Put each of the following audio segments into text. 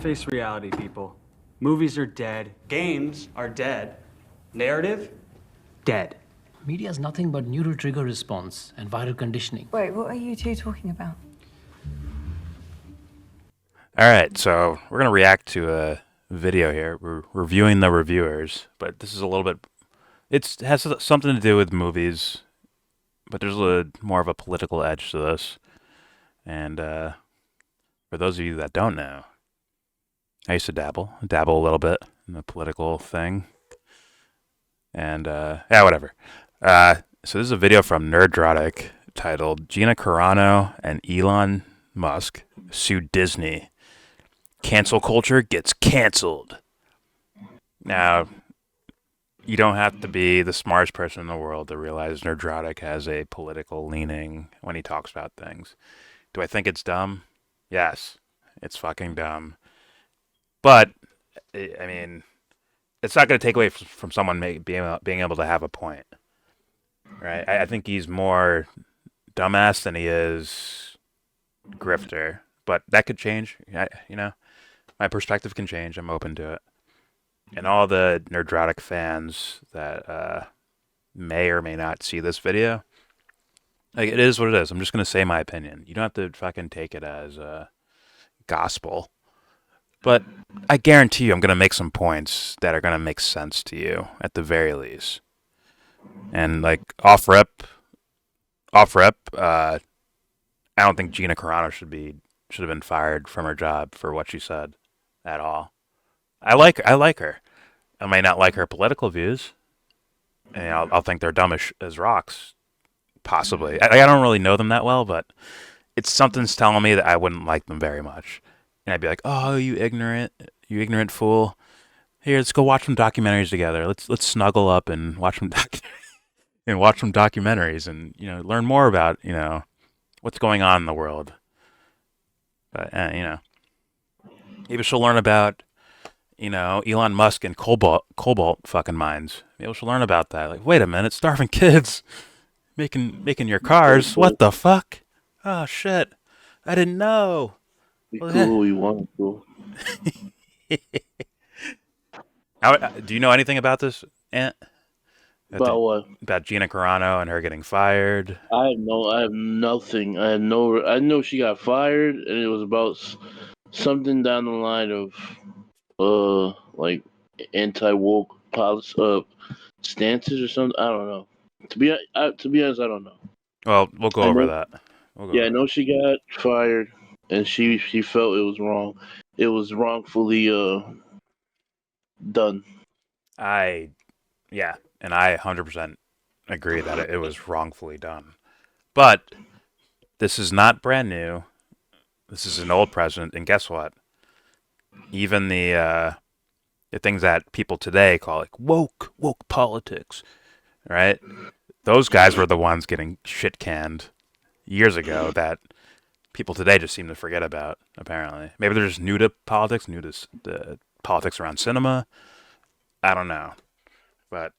Face reality, people. Movies are dead. Games are dead. Narrative? Dead. Media is nothing but neural trigger response and viral conditioning. Wait, what are you two talking about? All right, so we're going to react to a video here. We're reviewing the reviewers, but this is a little bit... It has something to do with movies, but there's a more of a political edge to this. And for those of you that don't know, I used to dabble a little bit in the political thing. And yeah, whatever. So this is a video from Nerdrotic titled Gina Carano and Elon Musk sue Disney. Cancel culture gets canceled. Now, you don't have to be the smartest person in the world to realize Nerdrotic has a political leaning when he talks about things. Do I think it's dumb? Yes, it's fucking dumb. But, I mean, it's not going to take away from someone being able to have a point. Right? I think he's more dumbass than he is grifter. But that could change. You know, my perspective can change. I'm open to it. And all the Nerdrotic fans that may or may not see this video, like, it is what it is. I'm just going to say my opinion. You don't have to fucking take it as gospel. But I guarantee you I'm going to make some points that are going to make sense to you at the very least. And, like, off rep, I don't think Gina Carano should have been fired from her job for what she said at all. I like her. I may not like her political views, and I'll think they're dumb as rocks, possibly. I don't really know them that well, but something's telling me that I wouldn't like them very much. And I'd be like, "Oh, you ignorant fool! Here, let's go watch some documentaries together. Let's snuggle up and watch some documentaries, and learn more about what's going on in the world." But maybe she'll learn about Elon Musk and cobalt fucking mines. Maybe she'll learn about that. Like, wait a minute, starving kids making your cars. What the fuck? Oh shit, I didn't know. Be cool who you want to. Do you know anything about this, Aunt? About what? About Gina Carano and her getting fired? I have nothing. I know she got fired, and it was about something down the line of like anti-woke policy stances or something. I don't know. To be honest, I don't know. Well, we'll go over that. I know she got fired, and she felt it was wrong. It was wrongfully done. And I 100% agree that it was wrongfully done. But this is not brand new. This is an old president, and guess what? Even the things that people today call like woke politics, right? Those guys were the ones getting shit canned years ago that people today just seem to forget about, apparently. Maybe they're just new to politics, new to the politics around cinema. I don't know. But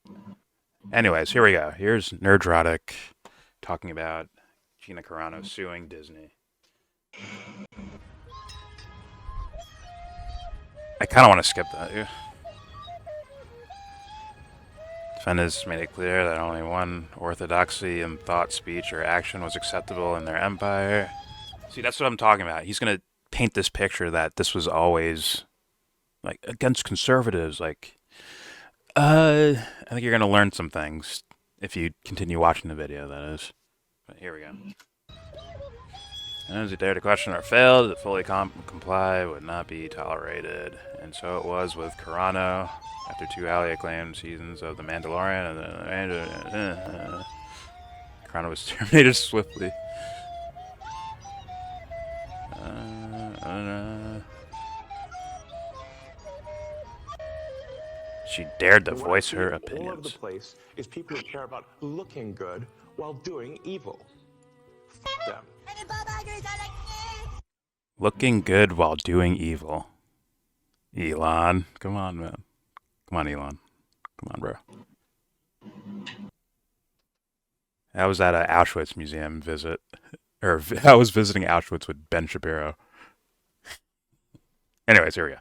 anyways, here we go. Here's Nerdrotic talking about Gina Carano suing Disney. I kind of want to skip that. Yeah. Defendants made it clear that only one orthodoxy in thought, speech, or action was acceptable in their empire. See, that's what I'm talking about. He's going to paint this picture that this was always like against conservatives. Like, I think you're going to learn some things if you continue watching the video, that is. But here we go. Those who dare to question or fail to fully comply would not be tolerated. And so it was with Carano. After 2 highly acclaimed seasons of The Mandalorian, Carano was terminated swiftly. She dared to voice her opinions. All over the place is people who care about looking good while doing evil. F them. Looking good while doing evil. Elon, come on, man. Come on, Elon. Come on, bro. I was at an Auschwitz museum visit. I was visiting Auschwitz with Ben Shapiro. Anyways, here we go.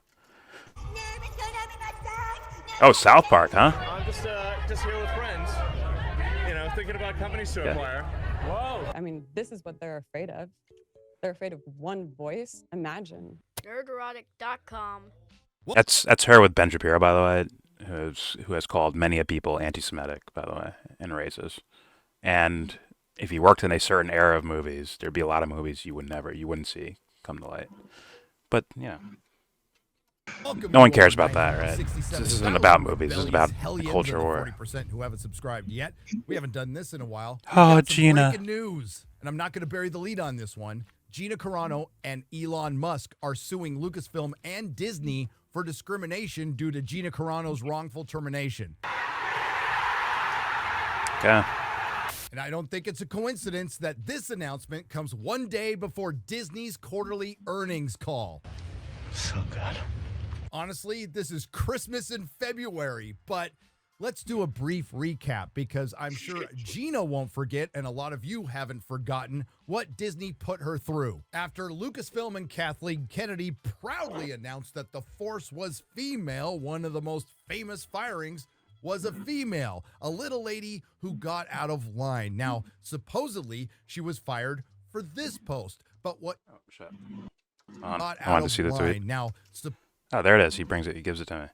Oh, South Park, huh? I'm just here with friends, thinking about companies to acquire. Whoa. I mean, this is what they're afraid of. They're afraid of one voice. Imagine. Nerdrotic.com. That's her with Ben Shapiro, by the way, who has called many a people anti-Semitic, by the way, and racist. And if you worked in a certain era of movies, there'd be a lot of movies you wouldn't see come to light. But no one cares about that, right? This isn't about movies. This is about culture war. 40% who haven't subscribed yet. We haven't done this in a while. Oh, Gina. Breaking news, and I'm not going to bury the lead on this one. Gina Carano and Elon Musk are suing Lucasfilm and Disney for discrimination due to Gina Carano's wrongful termination. Okay. And I don't think it's a coincidence that this announcement comes one day before Disney's quarterly earnings call. So good. Honestly, this is Christmas in February, but let's do a brief recap because I'm sure Gina won't forget, and a lot of you haven't forgotten, what Disney put her through. After Lucasfilm and Kathleen Kennedy proudly announced that the Force was female, one of the most famous firings was a female, a little lady who got out of line. Now, supposedly, she was fired for this post, but what Shut. got I out wanted to of see the line. tweet. Now, Oh, there it is. He gives it to me.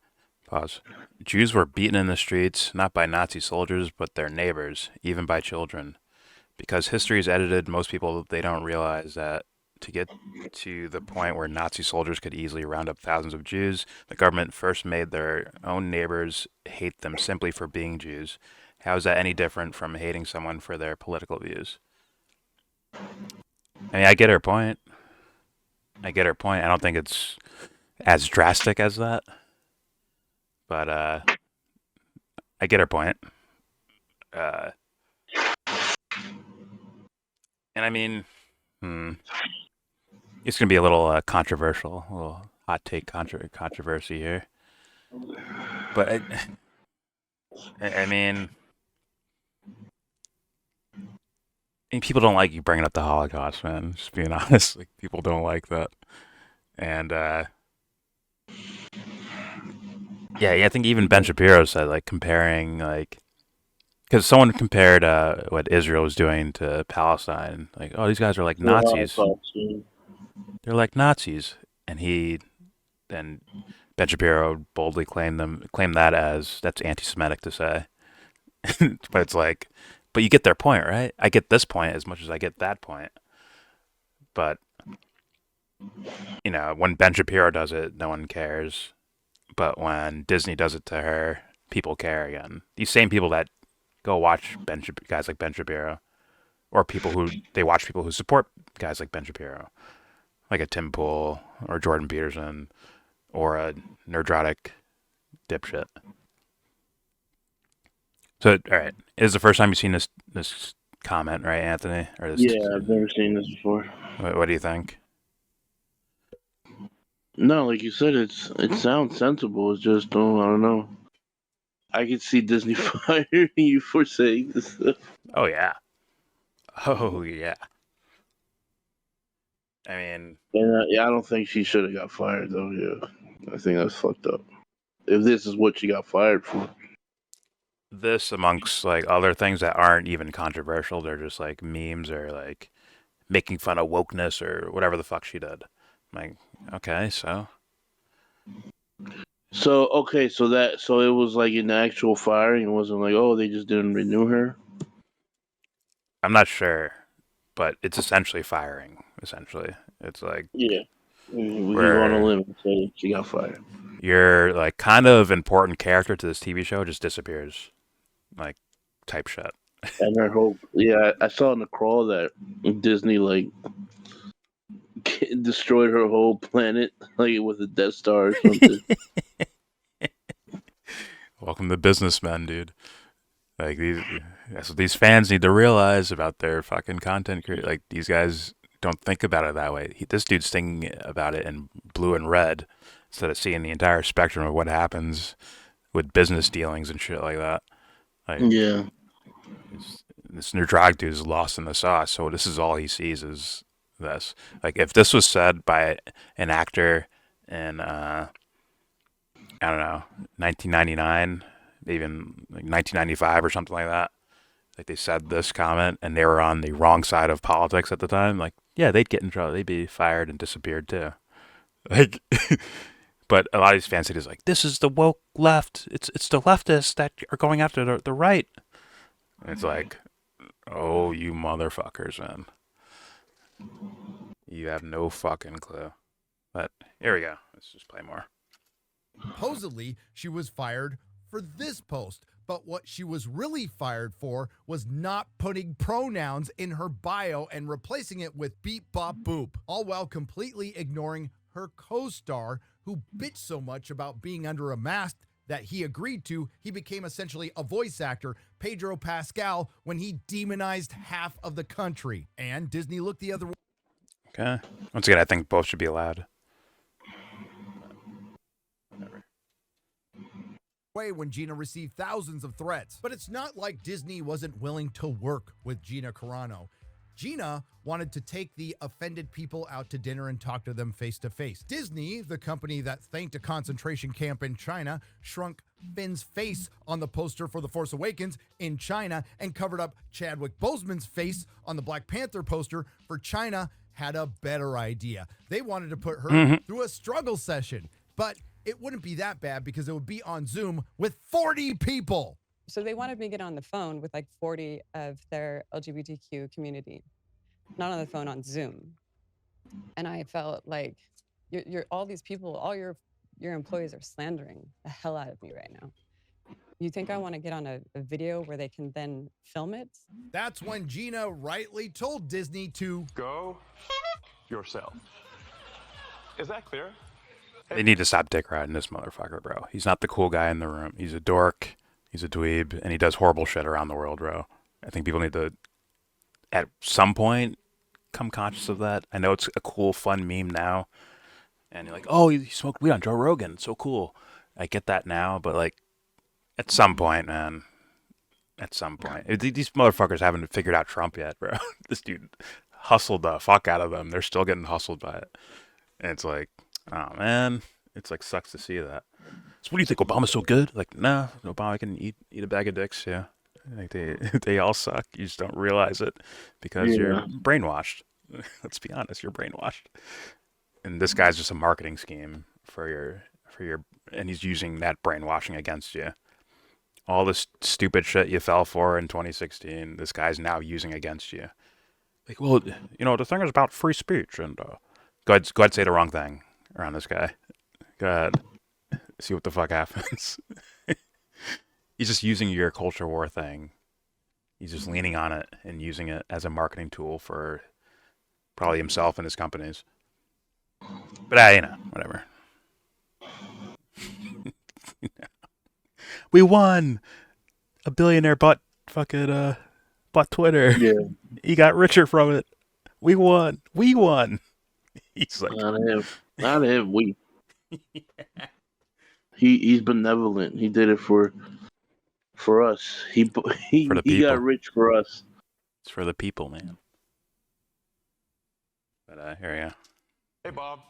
Pause. Jews were beaten in the streets, not by Nazi soldiers, but their neighbors, even by children. Because history is edited, most people, they don't realize that to get to the point where Nazi soldiers could easily round up thousands of Jews, the government first made their own neighbors hate them simply for being Jews. How is that any different from hating someone for their political views? I mean, I get her point. I don't think it's as drastic as that. But I get her point. And I mean, it's going to be a little controversial, a little hot take controversy here. But I mean, people don't like you bringing up the Holocaust, man. Just being honest, like people don't like that. And yeah, I think even Ben Shapiro said, like, comparing, like, because someone compared what Israel was doing to Palestine. Like, oh, these guys are like Nazis. They're like Nazis. And Ben Shapiro boldly claimed that as, that's anti-Semitic to say. But it's like, but you get their point, right? I get this point as much as I get that point. But, when Ben Shapiro does it, no one cares. But when Disney does it to her, people care again. These same people that go watch guys like Ben Shapiro, or they watch people who support guys like Ben Shapiro, like a Tim Pool or Jordan Peterson or a Nerdrotic dipshit. So, all right, it is the first time you've seen this comment, right, Anthony? Yeah, I've never seen this before. What do you think? No, like you said, it sounds sensible. It's just, I don't know. I could see Disney firing you for saying this stuff. Oh yeah. Oh yeah. I mean, And I don't think she should have got fired though. Yeah, I think that's fucked up. If this is what she got fired for. this amongst like other things that aren't even controversial, they're just like memes or like making fun of wokeness or whatever the fuck she did. I'm like, okay, so So it was like an actual firing. It wasn't like, oh, they just didn't renew her. I'm not sure, but it's essentially firing. Essentially, it's like Yeah, we go on a limb and say she got fired. your like kind of important character to this TV show just disappears, like type shit. And her hope. Yeah, I saw in the crawl that Disney like destroyed her whole planet, like with a Death Star or something. Welcome to businessmen, dude. Like that's what these fans need to realize about their fucking content creators. Like these guys don't think about it that way. This dude's thinking about it in blue and red instead of seeing the entire spectrum of what happens with business dealings and shit like that. Like, Yeah. This new drag dude is lost in the sauce, so this is all he sees is this. Like if this was said by an actor in I don't know, 1999, even like 1995 or something like that. Like they said this comment and they were on the wrong side of politics at the time. Like, yeah, they'd get in trouble. They'd be fired and disappeared too. Like, but a lot of these fan cities like, this is the woke left. It's the leftists that are going after the right. And it's like, oh, you motherfuckers, man. You have no fucking clue. But here we go. Let's just play more. Supposedly, she was fired for this post, but what she was really fired for was not putting pronouns in her bio and replacing it with beep bop boop, all while completely ignoring her co-star who bitched so much about being under a mask that he agreed to. He became essentially a voice actor, Pedro Pascal, when he demonized half of the country. And Disney looked the other way. Okay. Once again, I think both should be allowed. When Gina received thousands of threats. But it's not like Disney wasn't willing to work with Gina Carano. Gina wanted to take the offended people out to dinner and talk to them face to face. Disney, the company that thanked a concentration camp in China, shrunk Finn's face on the poster for The Force Awakens in China and covered up Chadwick Boseman's face on the Black Panther poster for China, had a better idea. They wanted to put her through a struggle session, but it wouldn't be that bad because it would be on Zoom with 40 people. So they wanted me to get on the phone with like 40 of their LGBTQ community, not on the phone, on Zoom. And I felt like you're all these people, all your employees are slandering the hell out of me right now. You think I want to get on a video where they can then film it? That's when Gina rightly told Disney to go yourself. Is that clear? They need to stop dick riding this motherfucker, bro. He's not the cool guy in the room. He's a dork. He's a dweeb, and he does horrible shit around the world, bro. I think people need to, at some point, come conscious of that. I know it's a cool, fun meme now, and you're like, oh, he smoked weed on Joe Rogan. So cool. I get that now, but like, at some point, man. At some point. These motherfuckers haven't figured out Trump yet, bro. This dude hustled the fuck out of them. They're still getting hustled by it. And it's like, oh, man. It's like, sucks to see that. So what do you think, Obama's so good? Like, nah, Obama can eat a bag of dicks, yeah. Like they all suck. You just don't realize it because you're brainwashed. Let's be honest, you're brainwashed. And this guy's just a marketing scheme for your, and he's using that brainwashing against you. All this stupid shit you fell for in 2016, this guy's now using against you. Like, well, you know, the thing is about free speech, and go ahead say the wrong thing around this guy. Go ahead. See what the fuck happens. He's just using your culture war thing. He's just leaning on it and using it as a marketing tool for probably himself and his companies. But you know, whatever. We won. A billionaire bought Twitter. Yeah. He got richer from it. We won. He's like, not him. We. Yeah. He's benevolent. He did it for us. He got rich for us. It's for the people, man. But here we go. Hey, Bob.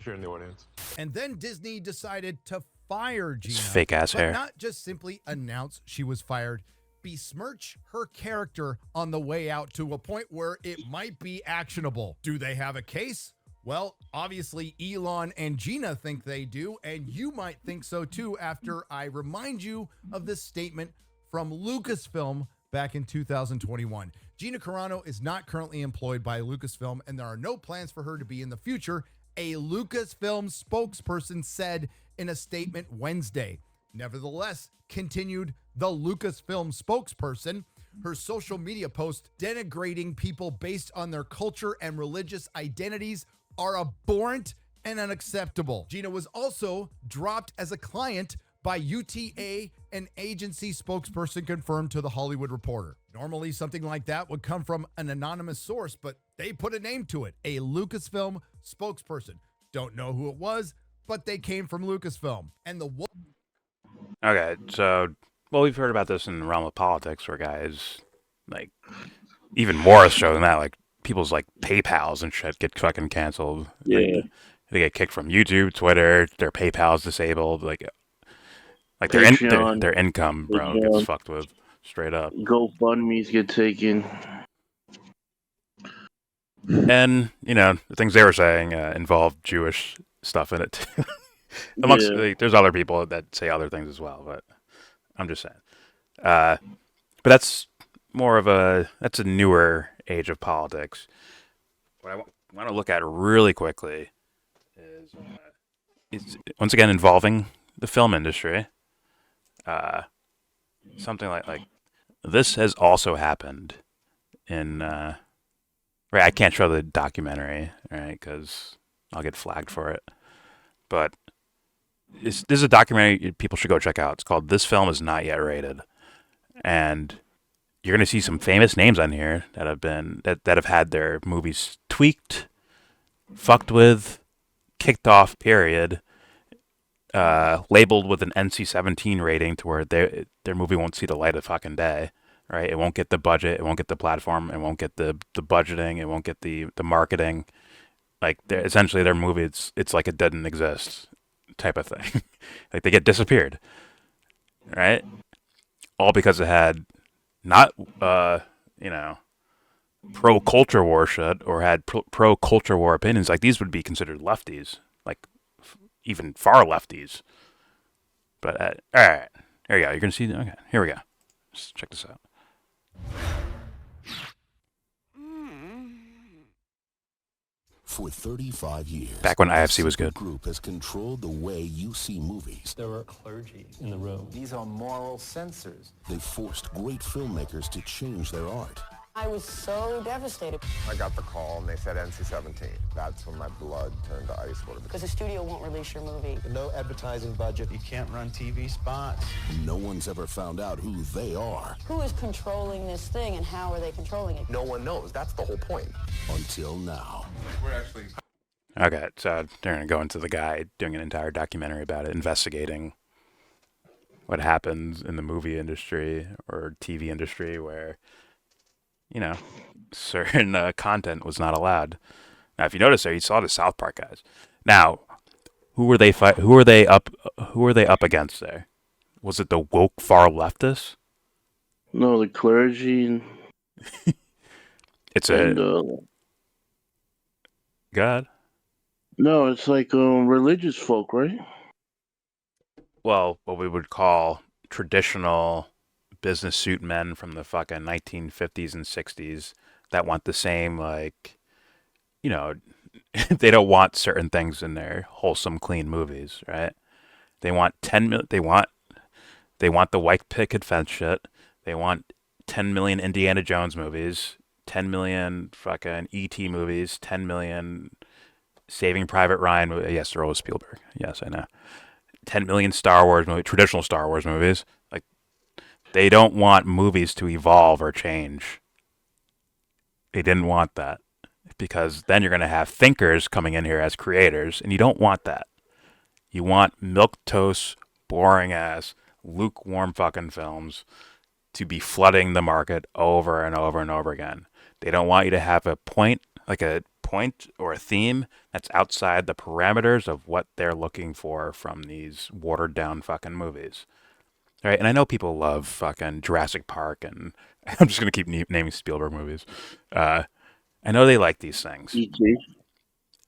You're in the audience. And then Disney decided to fire Gina. It's fake ass hair. Not just simply announce she was fired, besmirch her character on the way out to a point where it might be actionable. Do they have a case? Well, obviously, Elon and Gina think they do, and you might think so too after I remind you of this statement from Lucasfilm back in 2021. Gina Carano is not currently employed by Lucasfilm, and there are no plans for her to be in the future, a Lucasfilm spokesperson said in a statement Wednesday. Nevertheless, continued the Lucasfilm spokesperson, her social media post denigrating people based on their culture and religious identities are abhorrent and unacceptable. Gina was also dropped as a client by UTA, an agency spokesperson confirmed to The Hollywood Reporter. Normally, something like that would come from an anonymous source, but they put a name to it, a Lucasfilm spokesperson. Don't know who it was, but they came from Lucasfilm. And the Okay, so, well, we've heard about this in the realm of politics where guys, like, even more so than that, like, people's, like, PayPals and shit get fucking canceled. Yeah. Like, They get kicked from YouTube, Twitter, their PayPal's disabled. Like Patreon, their income, bro, gets fucked with straight up. GoFundMe's get taken. And the things they were saying involved Jewish stuff in it too. Amongst there's other people that say other things as well, but I'm just saying. But that's that's a newer age of politics. What I want to look at really quickly is it's once again involving the film industry. Something like this has also happened in. Right, I can't show the documentary, right, because I'll get flagged for it. But this is a documentary people should go check out. It's called "This Film Is Not Yet Rated," and you're going to see some famous names on here that have had their movies tweaked, fucked with, kicked off. Period. Labeled with an NC-17 rating to where their movie won't see the light of fucking day. Right, it won't get the budget, it won't get the platform, it won't get the budgeting, it won't get the marketing. Like essentially their movie, it's like it didn't exist, type of thing. Like they get disappeared, right? All because it had not pro culture war shit or had pro culture war opinions. Like these would be considered lefties, like even far lefties. But all right, there you go. You're gonna see. Okay, here we go. Just check this out. For 35 years, back when IFC was good, group has controlled the way you see movies. There were clergy in the room. These are moral censors. They forced great filmmakers to change their art. I was so devastated. I got the call and they said NC-17. That's when my blood turned to ice water. Because the studio won't release your movie. No advertising budget. You can't run TV spots. No one's ever found out who they are. Who is controlling this thing and how are they controlling it? No one knows. That's the whole point. Until now. We're actually... Okay, so they're going to go into the guy doing an entire documentary about it, investigating what happens in the movie industry or TV industry where, certain content was not allowed. Now, if you notice there, you saw the South Park guys. Now, who were they up against there? Was it the woke far leftists? No, the clergy. It's a God. No, it's like religious folk, right? Well, what we would call traditional business suit men from the fucking 1950s and 60s that want the same, like, they don't want certain things in their wholesome, clean movies, right? They want they want the white picket fence shit. They want 10 million Indiana Jones movies, 10 million fucking E.T. movies, 10 million Saving Private Ryan movies. Yes, they're all Spielberg. Yes, I know. 10 million Star Wars movies, traditional Star Wars movies. Like, they don't want movies to evolve or change. They didn't want that because then you're going to have thinkers coming in here as creators, and you don't want that. You want milquetoast, boring ass, lukewarm fucking films to be flooding the market over and over and over again. They don't want you to have a point or a theme that's outside the parameters of what they're looking for from these watered down fucking movies. Right? And I know people love fucking Jurassic Park, and I'm just going to keep naming Spielberg movies. I know they like these things. E.T.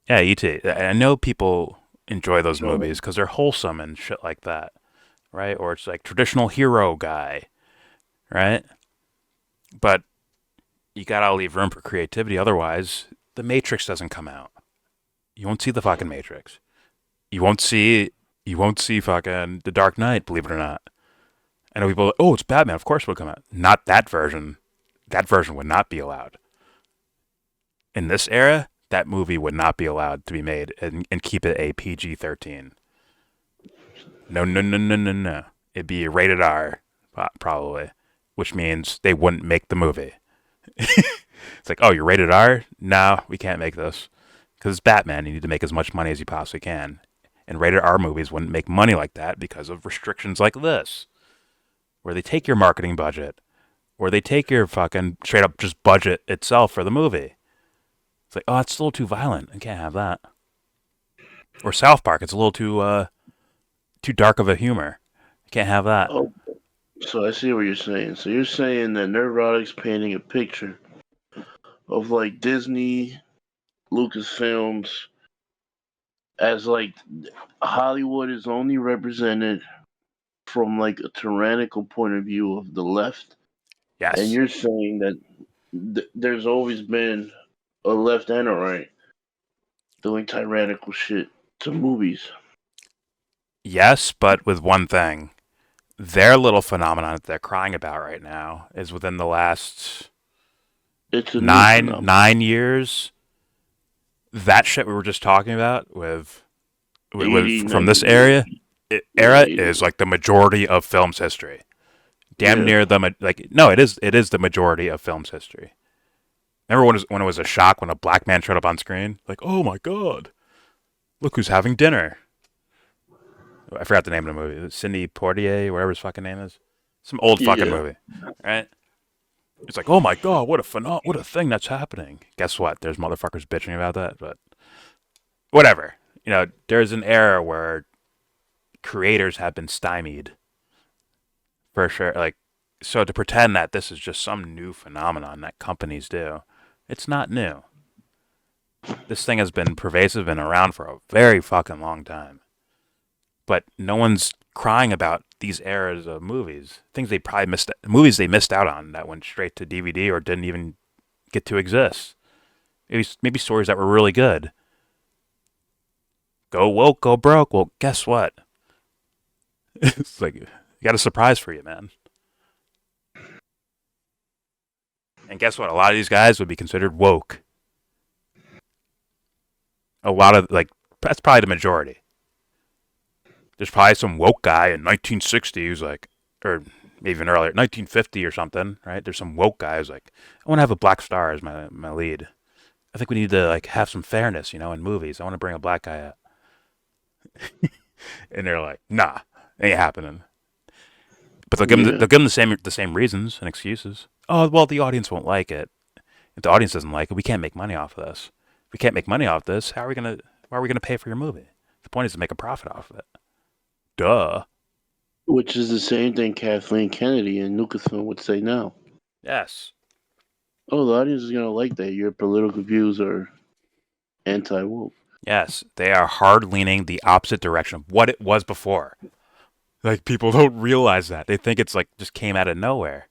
Yeah, E.T. I know people enjoy those movies because they're wholesome and shit like that. Right? Or it's like traditional hero guy. Right? But you gotta leave room for creativity, otherwise the Matrix doesn't come out. You won't see the fucking Matrix. You won't see fucking The Dark Knight, believe it or not. I know people are like, oh, it's Batman, of course it will come out. Not that version. That version would not be allowed. In this era, that movie would not be allowed to be made and keep it a PG-13. No. It'd be rated R, probably, which means they wouldn't make the movie. It's like, oh, you're rated R? No, we can't make this. Because it's Batman. You need to make as much money as you possibly can. And rated R movies wouldn't make money like that because of restrictions like this. Where they take your marketing budget. Or they take your fucking straight up just budget itself for the movie. It's like, oh, it's a little too violent. I can't have that. Or South Park. It's a little too dark of a humor. Can't have that. Oh, so I see what you're saying. So you're saying that Nerdrotic's painting a picture of like Disney, Lucasfilms, as like Hollywood is only represented from like a tyrannical point of view of the left. And Yes. you're saying that there's always been a left and a right doing tyrannical shit to movies. Yes, but with one thing. Their little phenomenon that they're crying about right now is within the last It's a new nine phenomenon. 9 years. That shit we were just talking about with 80, from this 90, era 80. is like the majority of film's history. Damn Yeah. near no, it is the majority of film's history. Remember when it was a shock when a black man showed up on screen? Like, oh my god, look who's having dinner. I forgot the name of the movie. Sidney Poitier, whatever his fucking name is. Some old fucking Yeah. movie, right? It's like, oh my god, what a thing that's happening. Guess what? There's motherfuckers bitching about that, but whatever. You know, there's an era where creators have been stymied, for sure. Like, so to pretend that this is just some new phenomenon that companies do, it's not new. This thing has been pervasive and around for a very fucking long time. But no one's crying about these eras of movies. Things they probably movies they missed out on that went straight to DVD or didn't even get to exist. Maybe stories that were really good. Go woke, go broke. Well, guess what? It's like, you got a surprise for you, man. And guess what? A lot of these guys would be considered woke. A lot of, like, that's probably the majority. There's probably some woke guy in 1960 who's like, or even earlier, 1950 or something, right? There's some woke guy who's like, I want to have a black star as my lead. I think we need to like have some fairness, in movies. I want to bring a black guy out. And they're like, nah, ain't happening. But they'll give them the same reasons and excuses. Oh, well, the audience won't like it. If the audience doesn't like it, we can't make money off of this. If we can't make money off this, why are we gonna pay for your movie? The point is to make a profit off of it. Duh. Which is the same thing Kathleen Kennedy and Lucasfilm would say now. Yes. Oh, the audience is gonna like that. Your political views are anti-woke. Yes, they are hard leaning the opposite direction of what it was before. Like, people don't realize that. They think it's like just came out of nowhere.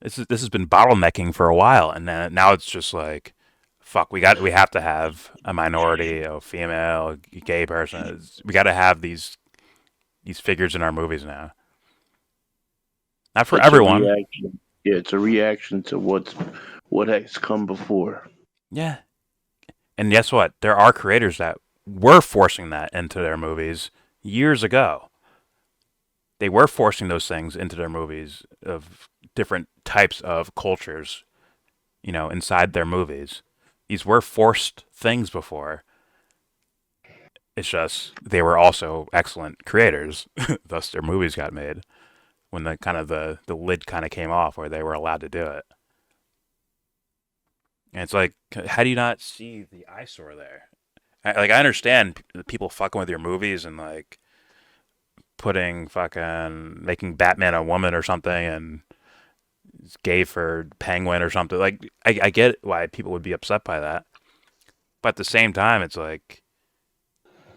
This has been bottlenecking for a while, and then now it's just like, fuck, we have to have a minority, a female, a gay person. We got to have these figures in our movies now. Not for everyone. Yeah, it's a reaction to what has come before. Yeah. And guess what? There are creators that were forcing that into their movies years ago. They were forcing those things into their movies of different types of cultures, inside their movies. These were forced things before. It's just they were also excellent creators, thus their movies got made when the lid kind of came off where they were allowed to do it. And it's like, how do you not see the eyesore there? I understand people fucking with your movies and like making Batman a woman or something and it's gay for Penguin or something. Like, I get why people would be upset by that. But at the same time, it's like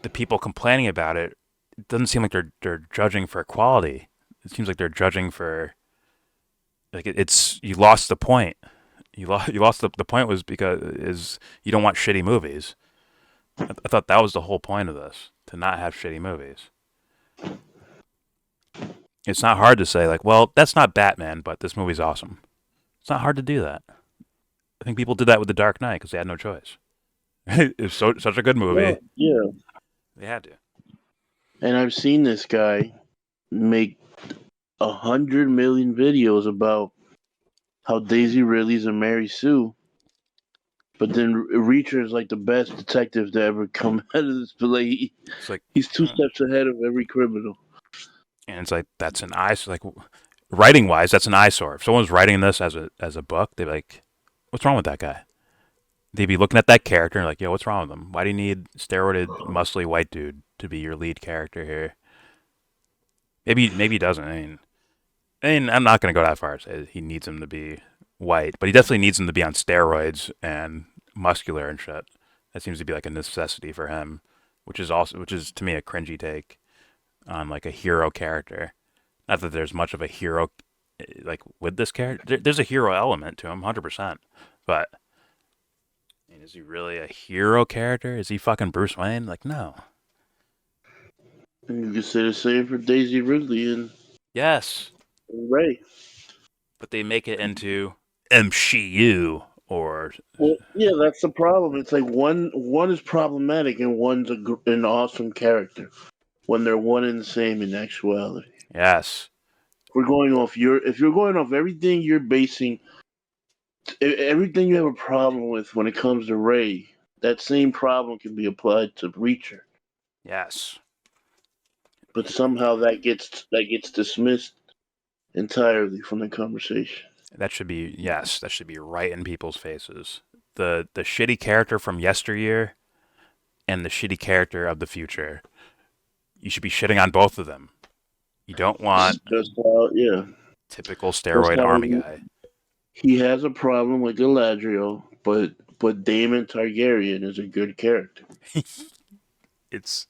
the people complaining about it, it doesn't seem like they're judging for quality. It seems like they're judging for like it's you lost the point. You lost the point was because you don't want shitty movies. I thought that was the whole point of this, to not have shitty movies. It's not hard to say, like, well, that's not Batman, but this movie's awesome. It's not hard to do that. I think people did that with The Dark Knight because they had no choice. It's such a good movie. Well, yeah. They had to. And I've seen this guy make 100 million videos about how Daisy Ridley's a Mary Sue. But then Reacher is like the best detective to ever come out of this play. It's like he's 2 steps ahead of every criminal. And it's like, that's an eyesore. Like, writing wise, that's an eyesore. If someone's writing this as a book, they're like, what's wrong with that guy? they'd be looking at that character and like, yo, what's wrong with him? Why do you need steroided, muscly white dude to be your lead character here? Maybe he doesn't. I mean, I'm not gonna go that far. Say he needs him to be white, but he definitely needs him to be on steroids and muscular and shit. That seems to be like a necessity for him, which is to me a cringy take on like a hero character. Not that there's much of a hero like with this character. There's a hero element to him, 100%. But I mean, is he really a hero character? Is he fucking Bruce Wayne? Like, no. And you could say the same for Daisy Ridley and Yes, Ray. but they make it into MCU or Well, yeah, that's the problem. It's like one is problematic and one's an awesome character when they're one and the same in actuality. yes. If you're going off everything you're basing everything you have a problem with when it comes to Ray, that same problem can be applied to Reacher. Yes. But somehow that gets dismissed entirely from the conversation. That should be right in people's faces. The shitty character from yesteryear and the shitty character of the future. You should be shitting on both of them. You don't want typical steroid army guy. He has a problem with Galadriel, but Daemon Targaryen is a good character. It's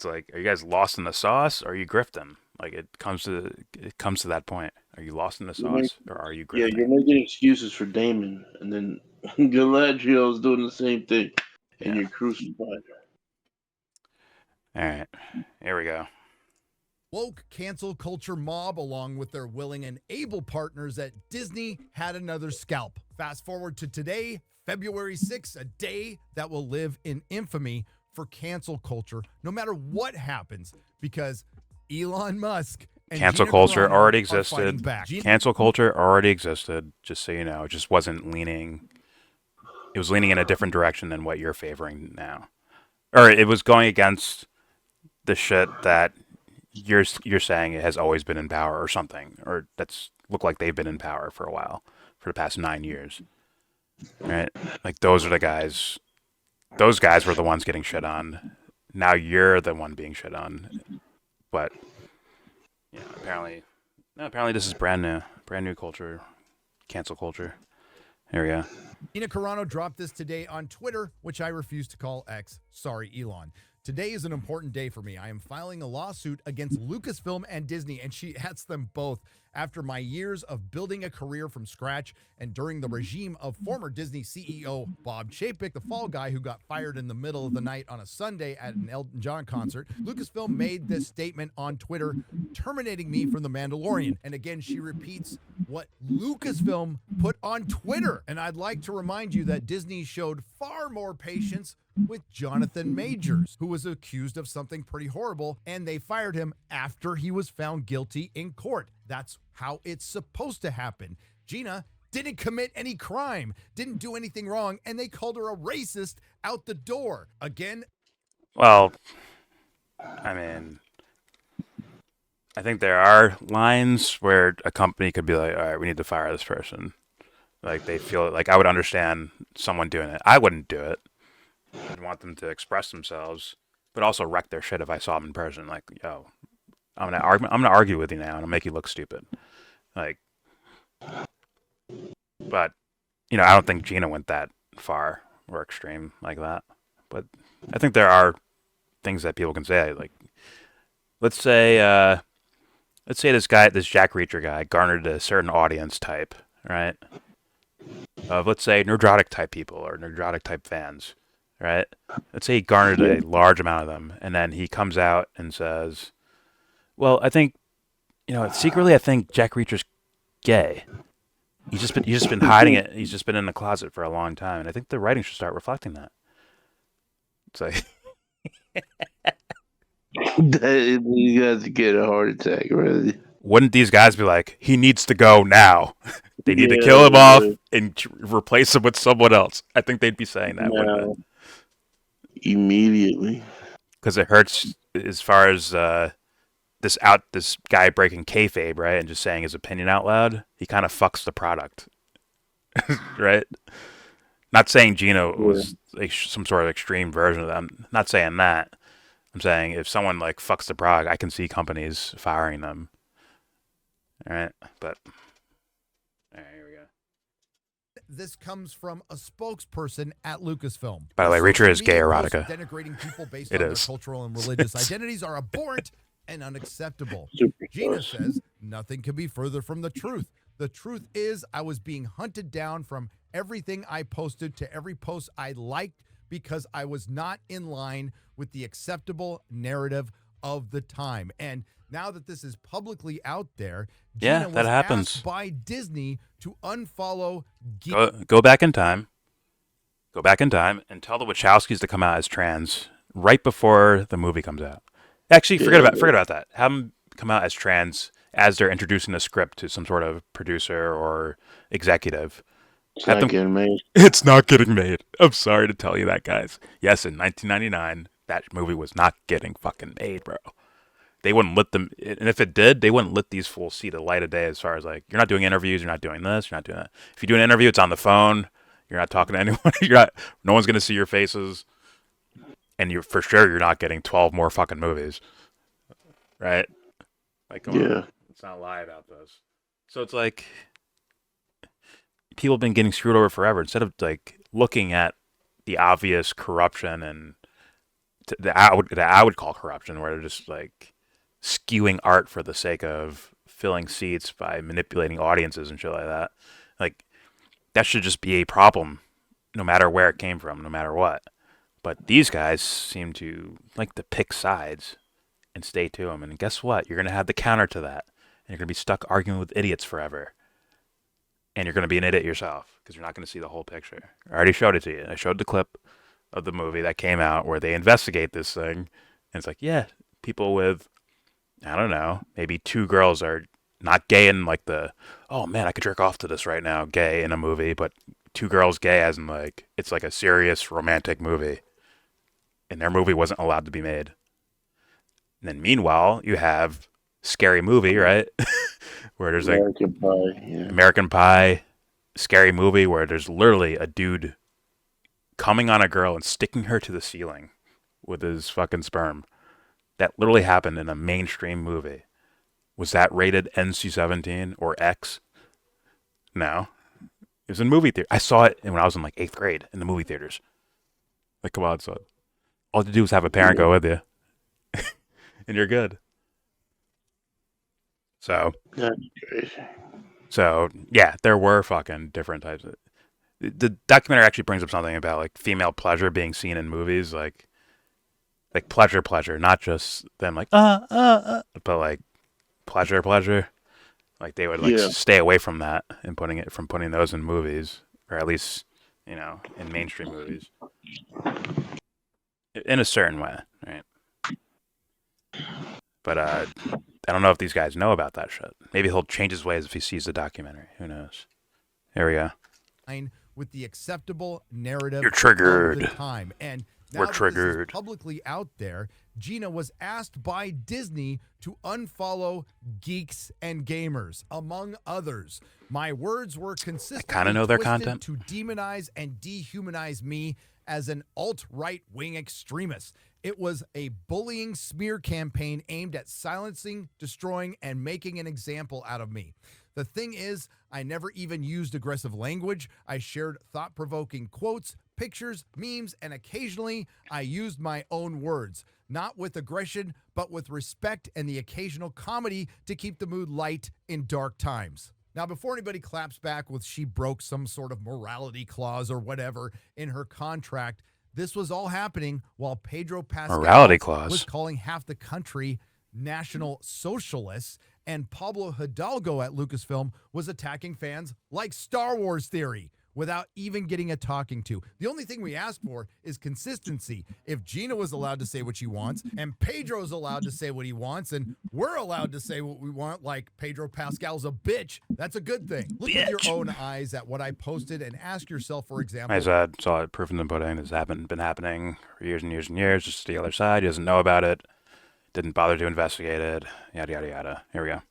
like, are you guys lost in the sauce or are you grifting? Like it comes to that point. Are you lost in the sauce or are you grifting? Yeah, you're making excuses for Daemon, and then Galadriel is doing the same thing, and you're crucified. All right, here we go. Woke cancel culture mob, along with their willing and able partners at Disney, had another scalp. Fast forward to today, February 6th, a day that will live in infamy for cancel culture, no matter what happens, because Elon Musk and Cancel Gina culture Carano already are fighting existed. back. Cancel culture already existed, just so you know. It just wasn't leaning. It was leaning in a different direction than what you're favoring now. Or it was going against the shit that you're saying it has always been in power or something. Or that's look like they've been in power for a while, for the past 9 years. Right? Like those are the guys. Those guys were the ones getting shit on. Now you're the one being shit on. But yeah, apparently this is brand new culture, cancel culture. Here we go. Gina Carano dropped this today on Twitter, which I refuse to call X. Sorry, Elon. Today is an important day for me. I am filing a lawsuit against Lucasfilm and Disney, and she adds them both. After my years of building a career from scratch and during the regime of former Disney CEO Bob Chapek, the fall guy who got fired in the middle of the night on a Sunday at an Elton John concert, Lucasfilm made this statement on Twitter, terminating me from The Mandalorian. And again, she repeats what Lucasfilm put on Twitter. And I'd like to remind you that Disney showed far more patience with Jonathan Majors, who was accused of something pretty horrible, and they fired him after he was found guilty in court. That's how it's supposed to happen. Gina didn't commit any crime, didn't do anything wrong, and they called her a racist out the door. Again. Well, I mean, I think there are lines where a company could be like, all right, we need to fire this person. Like they feel like I would understand someone doing it. I wouldn't do it. I'd want them to express themselves, but also wreck their shit if I saw them in person. Like, yo, I'm gonna argue with you now and I'll make you look stupid. Like, but I don't think Gina went that far or extreme like that. But I think there are things that people can say. Like, let's say this Jack Reacher guy garnered a certain audience type, right? Of let's say Nerdrotic type people or Nerdrotic type fans. Right? Let's say he garnered a large amount of them, and then he comes out and says, well, I think, secretly I think Jack Reacher's gay. He's just been hiding it. He's just been in the closet for a long time, and I think the writing should start reflecting that. It's like... You guys get a heart attack, really. Wouldn't these guys be like, he needs to go now? They need to kill him off and replace him with someone else. I think they'd be saying that, wouldn't it? Immediately, because it hurts as far as this guy breaking kayfabe, right, and just saying his opinion out loud. He kind of fucks the product, right? Not saying Gina was like some sort of extreme version of that. I'm not saying that. I'm saying if someone like fucks the Prague, I can see companies firing them. All right, but all right, here we go. This comes from a spokesperson at Lucasfilm. By the way, Reacher is gay Social media erotica. posts denigrating people based It on is. their cultural and religious identities are abhorrent and unacceptable. Gina says nothing can be further from the truth. The truth is I was being hunted down from everything I posted to every post I liked because I was not in line with the acceptable narrative of the time. And now that this is publicly out there, Yeah, Gina that was happens. asked by Disney to unfollow Go back in time. Go back in time and tell the Wachowskis to come out as trans right before the movie comes out. Actually, forget about that. Have them come out as trans as they're introducing the script to some sort of producer or executive. It's not getting made. It's not getting made. I'm sorry to tell you that, guys. Yes, in 1999, that movie was not getting fucking made, bro. They wouldn't let them, and if it did, they wouldn't let these fools see the light of day as far as like, you're not doing interviews, you're not doing this, you're not doing that. If you do an interview, it's on the phone. You're not talking to anyone. No one's going to see your faces. And for sure, you're not getting 12 more fucking movies. Right? Like, come on. Let's not lie about this. So it's like, people have been getting screwed over forever. Instead of like looking at the obvious corruption and that I would call corruption, where they're just like skewing art for the sake of filling seats by manipulating audiences and shit like that. Like, that should just be a problem, no matter where it came from, no matter what. But these guys seem to like to pick sides and stay to them. And guess what? You're going to have the counter to that. And you're going to be stuck arguing with idiots forever. And you're going to be an idiot yourself because you're not going to see the whole picture. I already showed it to you. I showed the clip of the movie that came out where they investigate this thing. And it's like, yeah, people with, I don't know, maybe two girls are not gay in like the, oh man, I could jerk off to this right now, gay in a movie, but two girls gay as in like, it's like a serious romantic movie. And their movie wasn't allowed to be made. And then meanwhile, you have Scary Movie, right? Where there's like American Pie, Scary Movie, where there's literally a dude coming on a girl and sticking her to the ceiling with his fucking sperm. That literally happened in a mainstream movie. Was that rated NC-17 or X? No. It was in movie theater. I saw it when I was in like 8th grade in the movie theaters. Like, come on, son. All you do is have a parent go with you. And you're good. So. That's crazy. So, yeah, there were fucking different types of... The documentary actually brings up something about like female pleasure being seen in movies, like pleasure, not just them like but like pleasure. Like they would like stay away from that and putting those in movies, or at least, you know, in mainstream movies, in a certain way, right? But I don't know if these guys know about that shit. Maybe he'll change his ways if he sees the documentary. Who knows? There we go. With the acceptable narrative You're triggered. of the time. And now We're that triggered. This is publicly out there, Gina was asked by Disney to unfollow geeks and gamers, among others. My words were consistently kinda know their twisted content. to demonize and dehumanize me as an alt-right wing extremist. It was a bullying smear campaign aimed at silencing, destroying, and making an example out of me. The thing is, I never even used aggressive language. I shared thought-provoking quotes, pictures, memes, and occasionally I used my own words. Not with aggression, but with respect and the occasional comedy to keep the mood light in dark times. Now, before anybody claps back with she broke some sort of morality clause or whatever in her contract, this was all happening while Pedro Pascal Morality clause. was calling half the country National Socialists, and Pablo Hidalgo at Lucasfilm was attacking fans like Star Wars Theory without even getting a talking to. The only thing we ask for is consistency. If Gina was allowed to say what she wants, and Pedro's allowed to say what he wants, and we're allowed to say what we want, like Pedro Pascal's a bitch, that's a good thing. Look with your own eyes at what I posted and ask yourself, for example... I saw it, proof in the pudding. This hasn't been happening for years and years and years. Just the other side. He doesn't know about it. Didn't bother to investigate it. Yada, yada, yada. Here we go.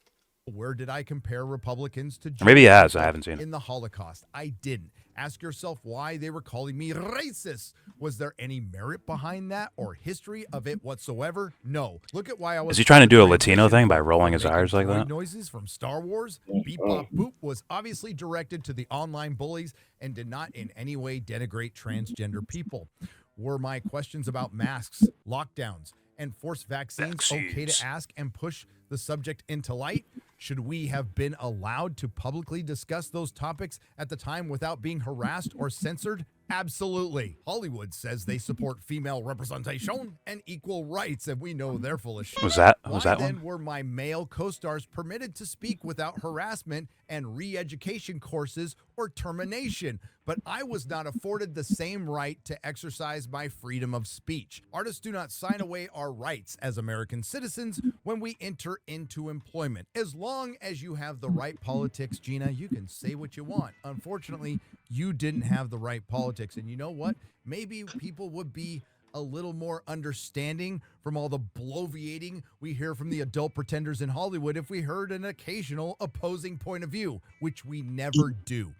Where did I compare Republicans to Jews? Maybe he has. I haven't seen it. In the Holocaust. I didn't. Ask yourself why they were calling me racist. Was there any merit behind that or history of it whatsoever? No. Look at why I was. Is he trying to do a Latino thing by rolling his R's like that? Noises from Star Wars. Beep Bop Boop was obviously directed to the online bullies and did not in any way denigrate transgender people. Were my questions about masks, lockdowns, and forced vaccines okay to ask and push the subject into light? Should we have been allowed to publicly discuss those topics at the time without being harassed or censored? Absolutely. Hollywood says they support female representation and equal rights, and we know they're full of shit. Was that Why that then one? were my male co-stars permitted to speak without harassment and re-education courses or termination? But I was not afforded the same right to exercise my freedom of speech. Artists do not sign away our rights as American citizens when we enter into employment. As long as you have the right politics, Gina, you can say what you want. Unfortunately, you didn't have the right politics. And you know what? Maybe people would be a little more understanding from all the bloviating we hear from the adult pretenders in Hollywood if we heard an occasional opposing point of view, which we never do.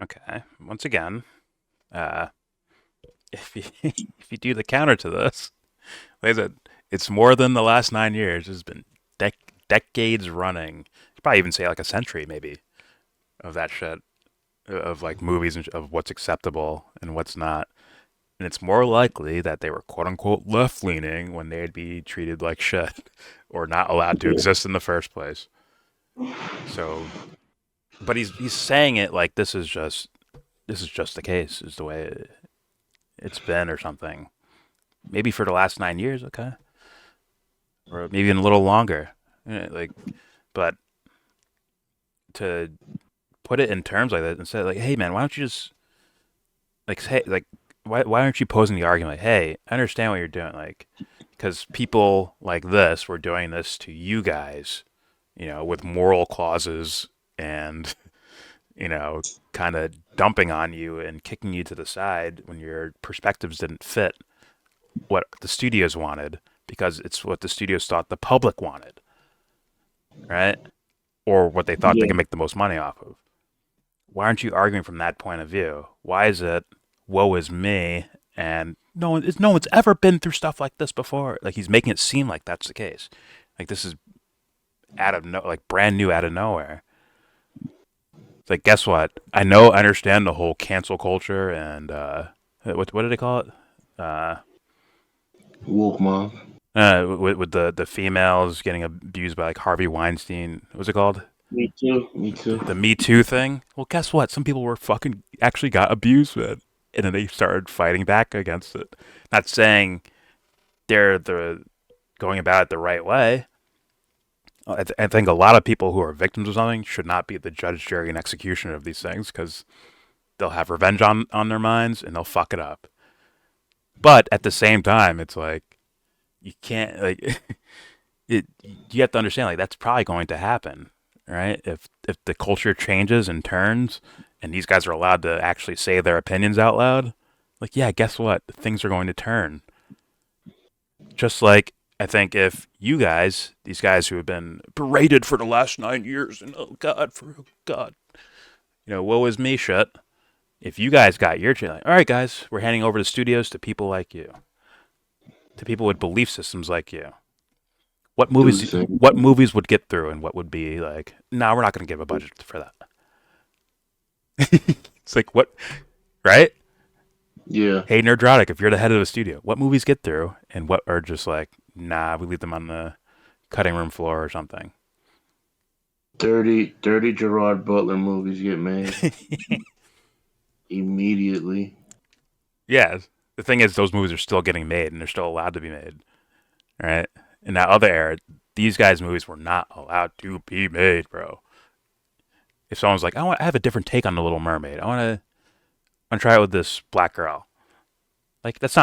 Okay. Once again, if you do the counter to this, like I said, it's more than the last 9 years. It's been decades running. You probably even say like a century, maybe, of that shit, of like movies and of what's acceptable and what's not. And it's more likely that they were quote unquote left leaning when they'd be treated like shit or not allowed to exist in the first place. So, but he's saying it like this is just the case, is the way it's been or something. Maybe for the last 9 years, okay, or maybe even a little longer. Like, but to put it in terms like that and say like, hey man, why don't you just like say like why aren't you posing the argument like, hey, I understand what you're doing, like, because people like this were doing this to you guys, with moral clauses and kind of dumping on you and kicking you to the side when your perspectives didn't fit what the studios wanted because it's what the studios thought the public wanted, right? Or what they thought they could make the most money off of. Why aren't you arguing from that point of view? Why is it, woe is me, and no one's ever been through stuff like this before? Like, he's making it seem like that's the case. Like, this is brand new out of nowhere. It's like, guess what? I understand the whole cancel culture and what did they call it? Woke mom. With the females getting abused by like Harvey Weinstein. What was it called? Me too. The Me Too thing. Well, guess what? Some people were actually got abused, man, and then they started fighting back against it. Not saying they're going about it the right way. I think a lot of people who are victims of something should not be the judge, jury, and executioner of these things because they'll have revenge on their minds and they'll fuck it up. But at the same time, it's like you can't like you have to understand like that's probably going to happen, right? If the culture changes and turns, and these guys are allowed to actually say their opinions out loud, like yeah, guess what? Things are going to turn. Just like I think if you guys, these guys who have been berated for the last 9 years, and oh God, woe is me shit. If you guys got your chance, like, all right, guys, we're handing over the studios to people like you, to people with belief systems like you. What movies would get through, and what would be like? No, we're not going to give a budget for that. It's like what, right? Yeah. Hey, Nerdrotic, if you're the head of the studio, what movies get through, and what are just like, nah, we leave them on the cutting room floor or something. Dirty Gerard Butler movies get made immediately. Yeah, the thing is, those movies are still getting made, and they're still allowed to be made, right? In that other era, these guys' movies were not allowed to be made, bro. If someone's like, I have a different take on The Little Mermaid. I want to try it with this black girl. Like, that's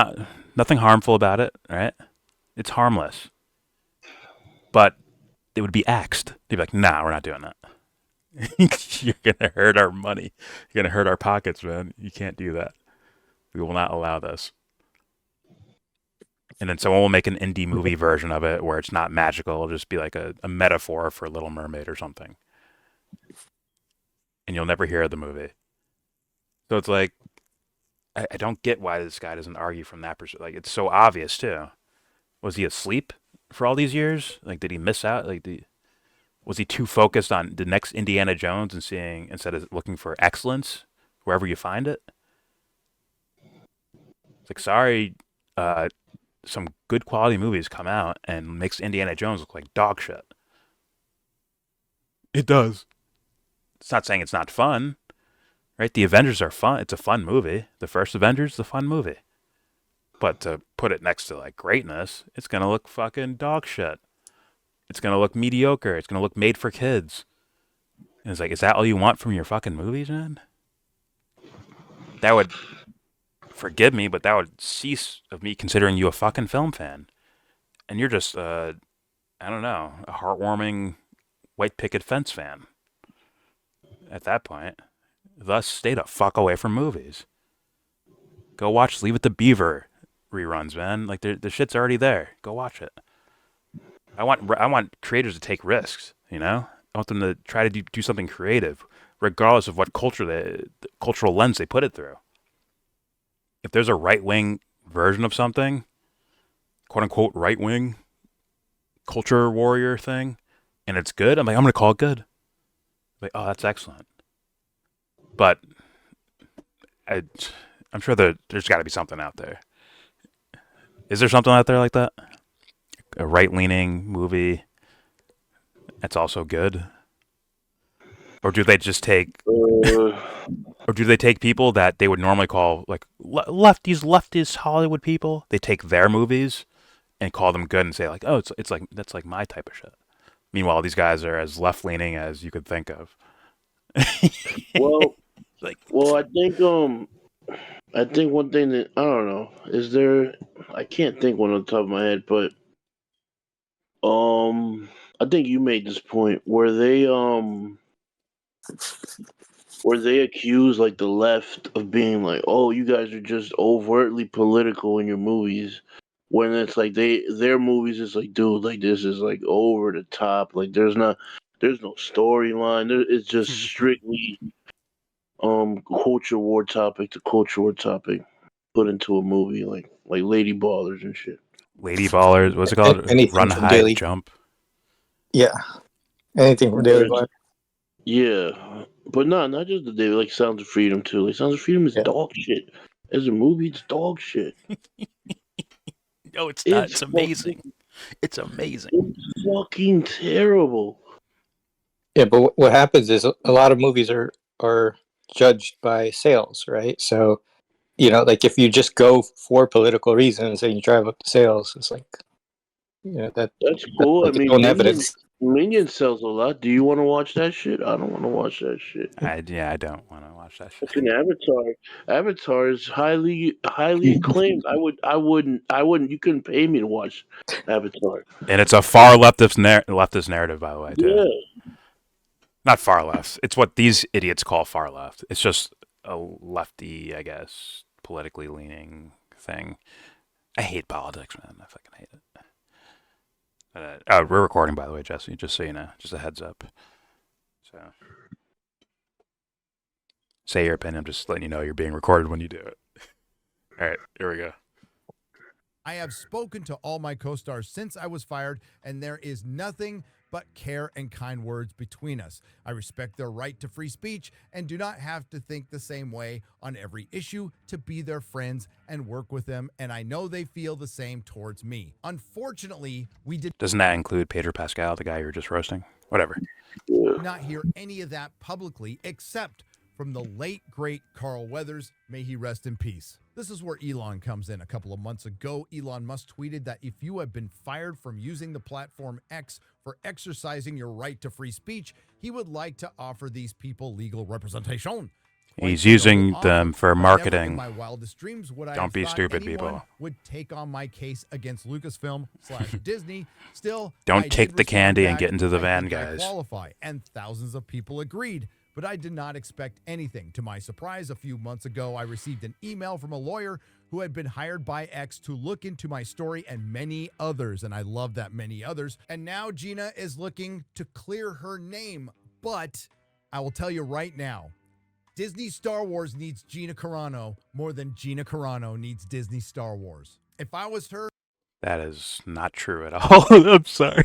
nothing harmful about it, right? It's harmless. But it would be axed. They'd be like, nah, we're not doing that. You're going to hurt our money. You're going to hurt our pockets, man. You can't do that. We will not allow this. And then someone will make an indie movie version of it where it's not magical. It'll just be like a metaphor for Little Mermaid or something. And you'll never hear of the movie. So it's like I don't get why this guy doesn't argue from that perspective. Like it's so obvious too. Was he asleep for all these years? Like did he miss out? Was he too focused on the next Indiana Jones and seeing instead of looking for excellence wherever you find it? It's like sorry, some good quality movies come out and makes Indiana Jones look like dog shit. It does. It's not saying it's not fun, right? The Avengers are fun. It's a fun movie. The first Avengers is a fun movie. But to put it next to like greatness, it's gonna look fucking dog shit. It's gonna look mediocre. It's gonna look made for kids. And it's like, is that all you want from your fucking movies, man? That would forgive me, but that would cease of me considering you a fucking film fan. And you're just I don't know, a heartwarming white picket fence fan. At that point. Thus, stay the fuck away from movies. Go watch Leave It to Beaver reruns, man. Like the shit's already there. Go watch it. I want creators to take risks. You know, I want them to try to do something creative, regardless of what the cultural lens they put it through. If there's a right wing version of something, quote unquote right wing culture warrior thing, and it's good, I'm gonna call it good. Like, oh, that's excellent. But I'm sure there's got to be something out there. Is there something out there like that? A right-leaning movie that's also good? Or do they just take... or do they take people that they would normally call like leftist Hollywood people? They take their movies and call them good and say like, oh, it's like that's like my type of shit. Meanwhile, these guys are as left-leaning as you could think of. Well, I think one thing that I don't know is there. I can't think one on the top of my head, but I think you made this point where they accuse like the left of being like, oh, you guys are just overtly political in your movies, when it's like their movies is like, dude, like this is like over the top, like there's no storyline, it's just strictly culture war topic to culture war topic put into a movie, like Lady Ballers and shit. Lady Ballers, what's it called? Anything Run, from Hide, Daily. Jump. Yeah, anything from Daily Ballers. Yeah, but not just the day, like Sounds of Freedom too. Like Sounds of Freedom is dog shit. As a movie, it's dog shit. No, it's not. It's amazing. It's amazing. It's fucking terrible. Yeah, but what happens is a lot of movies are judged by sales, right? So, you know, like if you just go for political reasons and you drive up the sales, it's like, you know, That's cool. that's I mean, own evidence. Minion sells a lot. Do you want to watch that shit? I don't want to watch that shit. I don't want to watch that shit. Fucking Avatar is highly acclaimed. I wouldn't. You couldn't pay me to watch Avatar. And it's a far leftist narrative, by the way, too. Yeah. Not far left. It's what these idiots call far left. It's just a lefty, I guess, politically leaning thing. I hate politics, man. I fucking hate it. We're recording, by the way, Jesse, just so you know. Just a heads up. So, say your opinion. I'm just letting you know you're being recorded when you do it. All right, here we go. I have spoken to all my co-stars since I was fired, and there is nothing but care and kind words between us. I respect their right to free speech and do not have to think the same way on every issue to be their friends and work with them, and I know they feel the same towards me. Unfortunately, we did Doesn't that include Pedro Pascal, the guy you were just roasting? Whatever. not hear any of that publicly except from the late, great Carl Weathers. May he rest in peace. This is where Elon comes in. A couple of months ago, Elon Musk tweeted that if you have been fired from using the platform X for exercising your right to free speech, he would like to offer these people legal representation. He's using them for marketing. In my wildest dreams would I Don't have be thought stupid, anyone people. would take on my case against Lucasfilm/Disney. Still, Don't I take did the respond candy and back, get into the "I van, think I guys." qualify," and thousands of people agreed. But I did not expect anything. To my surprise, a few months ago, I received an email from a lawyer who had been hired by X to look into my story and many others. And I love that many others. And now Gina is looking to clear her name. But I will tell you right now, Disney Star Wars needs Gina Carano more than Gina Carano needs Disney Star Wars. If I was her, That is not true at all. I'm sorry.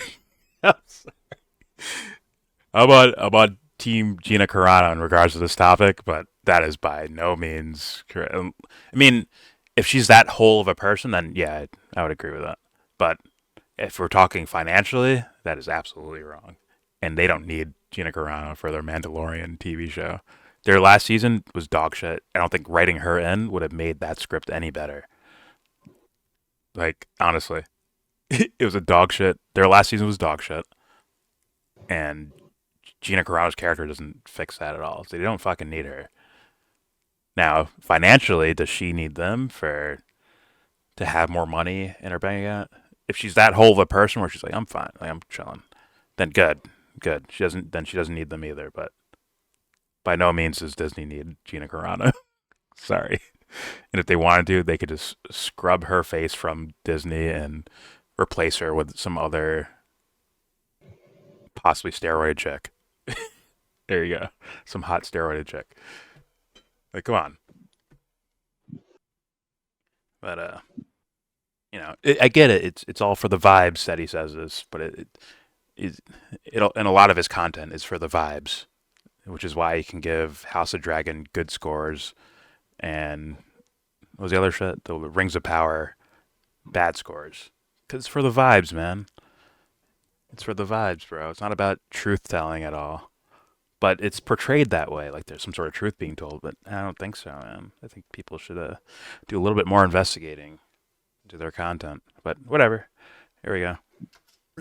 I'm sorry. I'm on Team Gina Carano in regards to this topic, but that is by no means correct. I mean, if she's that whole of a person, then yeah, I would agree with that. But if we're talking financially, that is absolutely wrong. And they don't need Gina Carano for their Mandalorian TV show. Their last season was dog shit. I don't think writing her in would have made that script any better. Like, honestly, it was a dog shit. Their last season was dog shit. And Gina Carano's character doesn't fix that at all. So they don't fucking need her. Now, financially, does she need them to have more money in her bank account? If she's that whole of a person where she's like, I'm fine, like I'm chilling, then good. She doesn't need them either. But by no means does Disney need Gina Carano. Sorry. And if they wanted to, they could just scrub her face from Disney and replace her with some other possibly steroid chick. There you go. Some hot steroid chick. Like, come on. But I get it. It's all for the vibes that he says this, but it'll and a lot of his content is for the vibes, which is why he can give House of Dragon good scores, and what was the other shit? The Rings of Power bad scores. Because it's for the vibes, man. It's for the vibes, bro. It's not about truth telling at all. But it's portrayed that way, like there's some sort of truth being told. But I don't think so, man. I think people should do a little bit more investigating into their content. But whatever. Here we go.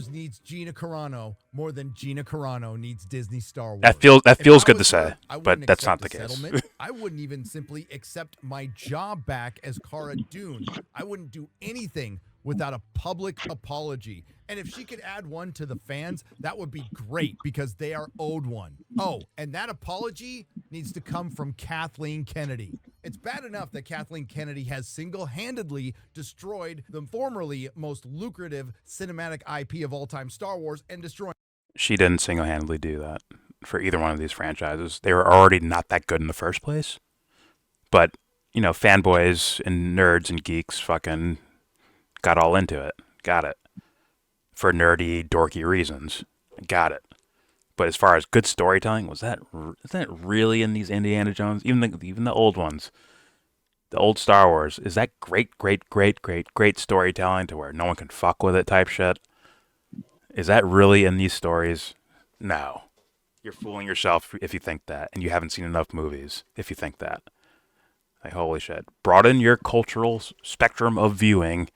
needs Gina Carano more than Gina Carano needs Disney Star Wars. That feels good to say, but that's not the case. I wouldn't even simply accept my job back as Cara Dune. I wouldn't do anything without a public apology. And if she could add one to the fans, that would be great because they are owed one. Oh, and that apology needs to come from Kathleen Kennedy. It's bad enough that Kathleen Kennedy has single-handedly destroyed the formerly most lucrative cinematic IP of all time, Star Wars, and destroying. She didn't single-handedly do that for either one of these franchises. They were already not that good in the first place. But, you know, fanboys and nerds and geeks fucking got all into it. Got it. For nerdy, dorky reasons. Got it. But as far as good storytelling, is that really in these Indiana Jones? Even the old ones. The old Star Wars. Is that great storytelling to where no one can fuck with it type shit? Is that really in these stories? No. You're fooling yourself if you think that. And you haven't seen enough movies if you think that. Like, holy shit. Broaden your cultural spectrum of viewing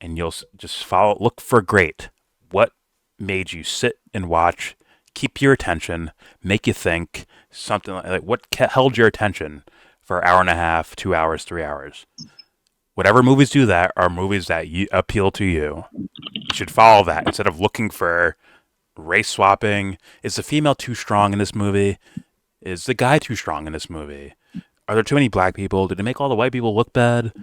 and you'll just look for great. What made you sit and watch, keep your attention, make you think, something like what held your attention for an hour and a half, 2 hours, 3 hours. Whatever movies do that are movies that appeal to you. You should follow that instead of looking for race swapping. Is the female too strong in this movie? Is the guy too strong in this movie? Are there too many black people? Did it make all the white people look bad?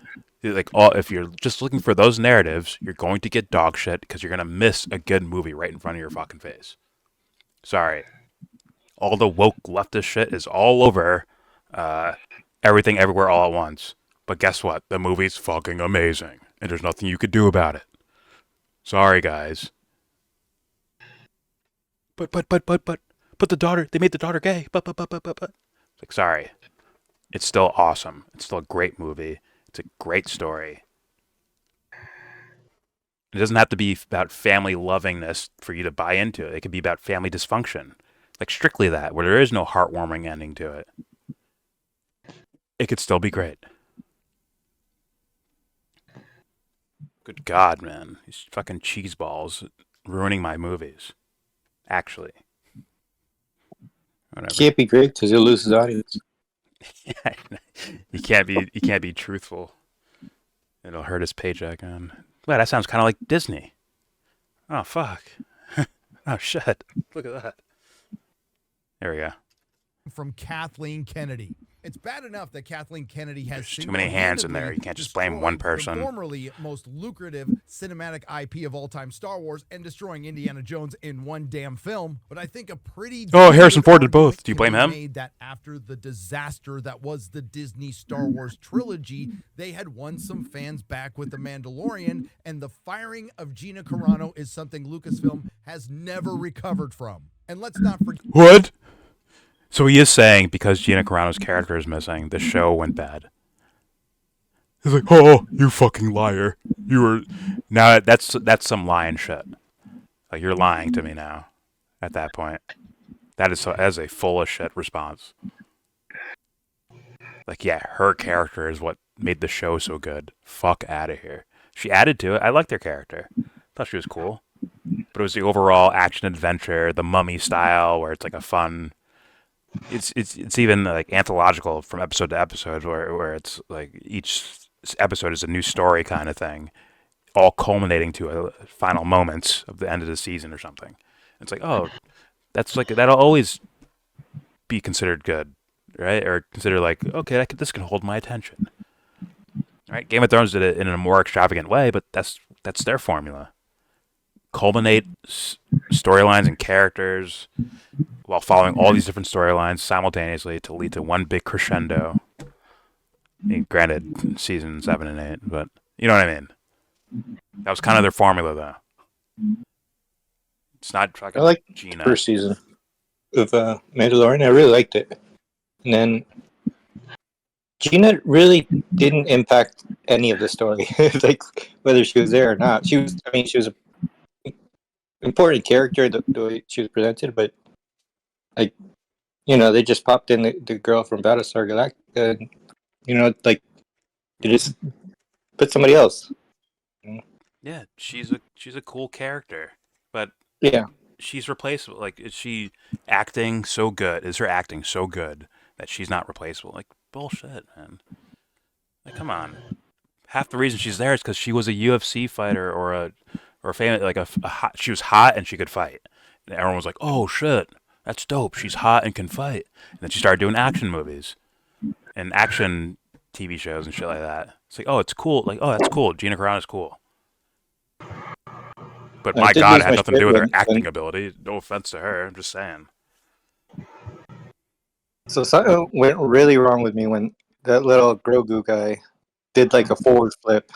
Like, if you're just looking for those narratives, you're going to get dog shit because you're going to miss a good movie right in front of your fucking face. Sorry. All the woke leftist shit is all over Everything Everywhere All at Once. But guess what? The movie's fucking amazing. And there's nothing you could do about it. Sorry, guys. But the daughter, they made the daughter gay. But. Like, sorry. It's still awesome. It's still a great movie. It's a great story. It doesn't have to be about family lovingness for you to buy into it. It could be about family dysfunction. Like strictly that, where there is no heartwarming ending to it. It could still be great. Good God, man. These fucking cheese balls ruining my movies. Actually. Whatever. Can't be great because he'll lose his audience. You can't be truthful. It'll hurt his paycheck. Well, that sounds kind of like Disney. Oh fuck. Oh shit. Look at that. There we go. From Kathleen Kennedy. It's bad enough that Kathleen Kennedy has There's too many hands in there. You can't just blame one person. The formerly most lucrative cinematic IP of all time, Star Wars, and destroying Indiana Jones in one damn film. But I think a pretty Harrison Ford did both. Do you blame him? Made that after the disaster that was the Disney Star Wars trilogy, they had won some fans back with The Mandalorian, and the firing of Gina Carano is something Lucasfilm has never recovered from. And let's not forget. What? So he is saying because Gina Carano's character is missing, the show went bad. He's like, oh, you fucking liar. You were... Now, that's some lying shit. Like, you're lying to me now at that point. That is a full of shit response. Like, yeah, her character is what made the show so good. Fuck out of here. She added to it. I liked her character. Thought she was cool. But it was the overall action-adventure, the Mummy style, where it's like a fun... It's even like anthological from episode to episode, where it's like each episode is a new story kind of thing, all culminating to a final moments of the end of the season or something. It's like, oh, that's like that'll always be considered good, right? Or considered like, okay, this can hold my attention. Right? Game of Thrones did it in a more extravagant way, but that's their formula. Culminate storylines and characters while following all these different storylines simultaneously to lead to one big crescendo. I mean, granted, season 7 and 8, but you know what I mean. That was kind of their formula, though. It's not fucking I like Gina. The first season of Mandalorian. I really liked it. And then Gina really didn't impact any of the story, like whether she was there or not. She was an important character the way she was presented, but like, they just popped in the girl from Battlestar Galactica, and, like, they just put somebody else. Yeah, she's a cool character, but yeah, she's replaceable. Like, is she acting so good? Is her acting so good that she's not replaceable? Like, bullshit, man. Like, come on. Half the reason she's there is because she was a UFC fighter or a famous, like a hot. She was hot and she could fight, and everyone was like, "Oh shit, that's dope. She's hot and can fight." And then she started doing action movies and action TV shows and shit like that. It's like, oh, it's cool. Like, oh, that's cool. Gina Carano's cool. But my God, it had nothing to do with her acting ability. No offense to her. I'm just saying. So something went really wrong with me when that little Grogu guy did like a forward flip.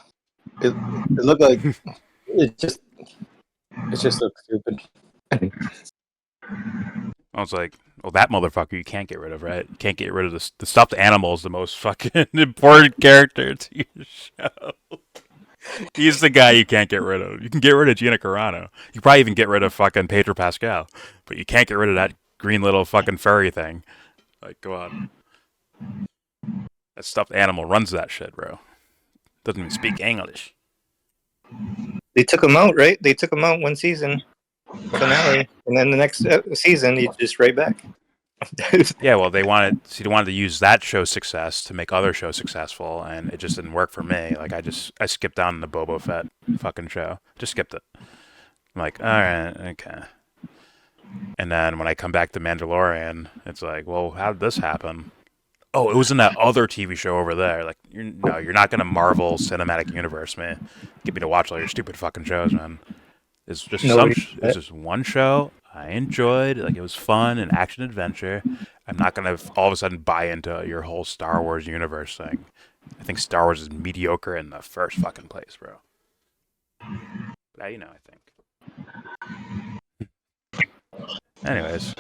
It looked like it just looked stupid. I was like, well, that motherfucker you can't get rid of, right? You can't get rid of the stuffed animal is the most fucking important character to your show. He's the guy you can't get rid of. You can get rid of Gina Carano. You can probably even get rid of fucking Pedro Pascal. But you can't get rid of that green little fucking furry thing. Like, go on. That stuffed animal runs that shit, bro. Doesn't even speak English. They took him out, right? They took him out one season finale, and then the next season he's just right back. Yeah, well, they wanted to use that show's success to make other shows successful, and it just didn't work for me. Like, I skipped down the Boba Fett fucking show. Just skipped it. I'm like, all right, okay. And then when I come back to Mandalorian, it's like, well, how did this happen? Oh, it was in that other TV show over there. Like, you're not gonna Marvel Cinematic Universe me. Get me to watch all your stupid fucking shows, man. It's just it's just one show I enjoyed. Like, it was fun and action adventure. I'm not gonna all of a sudden buy into your whole Star Wars universe thing. I think Star Wars is mediocre in the first fucking place, bro. But I think. Anyways.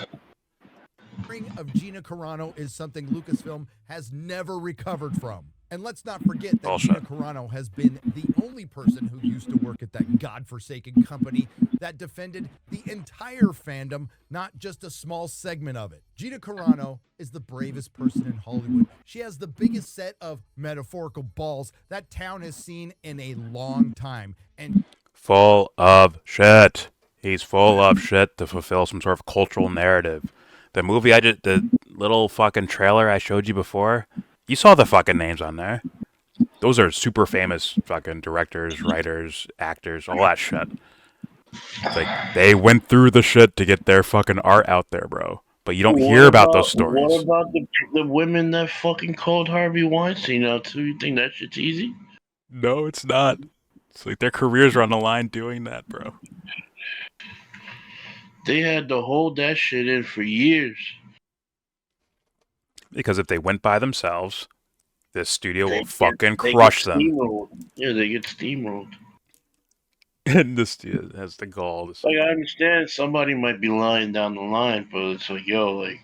Of Gina Carano is something Lucasfilm has never recovered from. And let's not forget that Gina Carano has been the only person who used to work at that godforsaken company that defended the entire fandom, not just a small segment of it. Gina Carano is the bravest person in Hollywood. She has the biggest set of metaphorical balls that town has seen in a long time. And full of shit. He's full of shit to fulfill some sort of cultural narrative. The movie the little fucking trailer I showed you before, you saw the fucking names on there. Those are super famous fucking directors, writers, actors, all that shit. It's like, they went through the shit to get their fucking art out there, bro. but you don't hear about those What stories. about the women that fucking called Harvey Weinstein out too? You think that shit's easy? No, it's not. It's like their careers are on the line doing that, bro. They had to hold that shit in for years. Because if they went by themselves, this studio will They fucking get crush them. steamrolled. Yeah, they get steamrolled. And this studio has the gall to say, Like, I understand somebody might be lying down the line, but it's like, yo, like,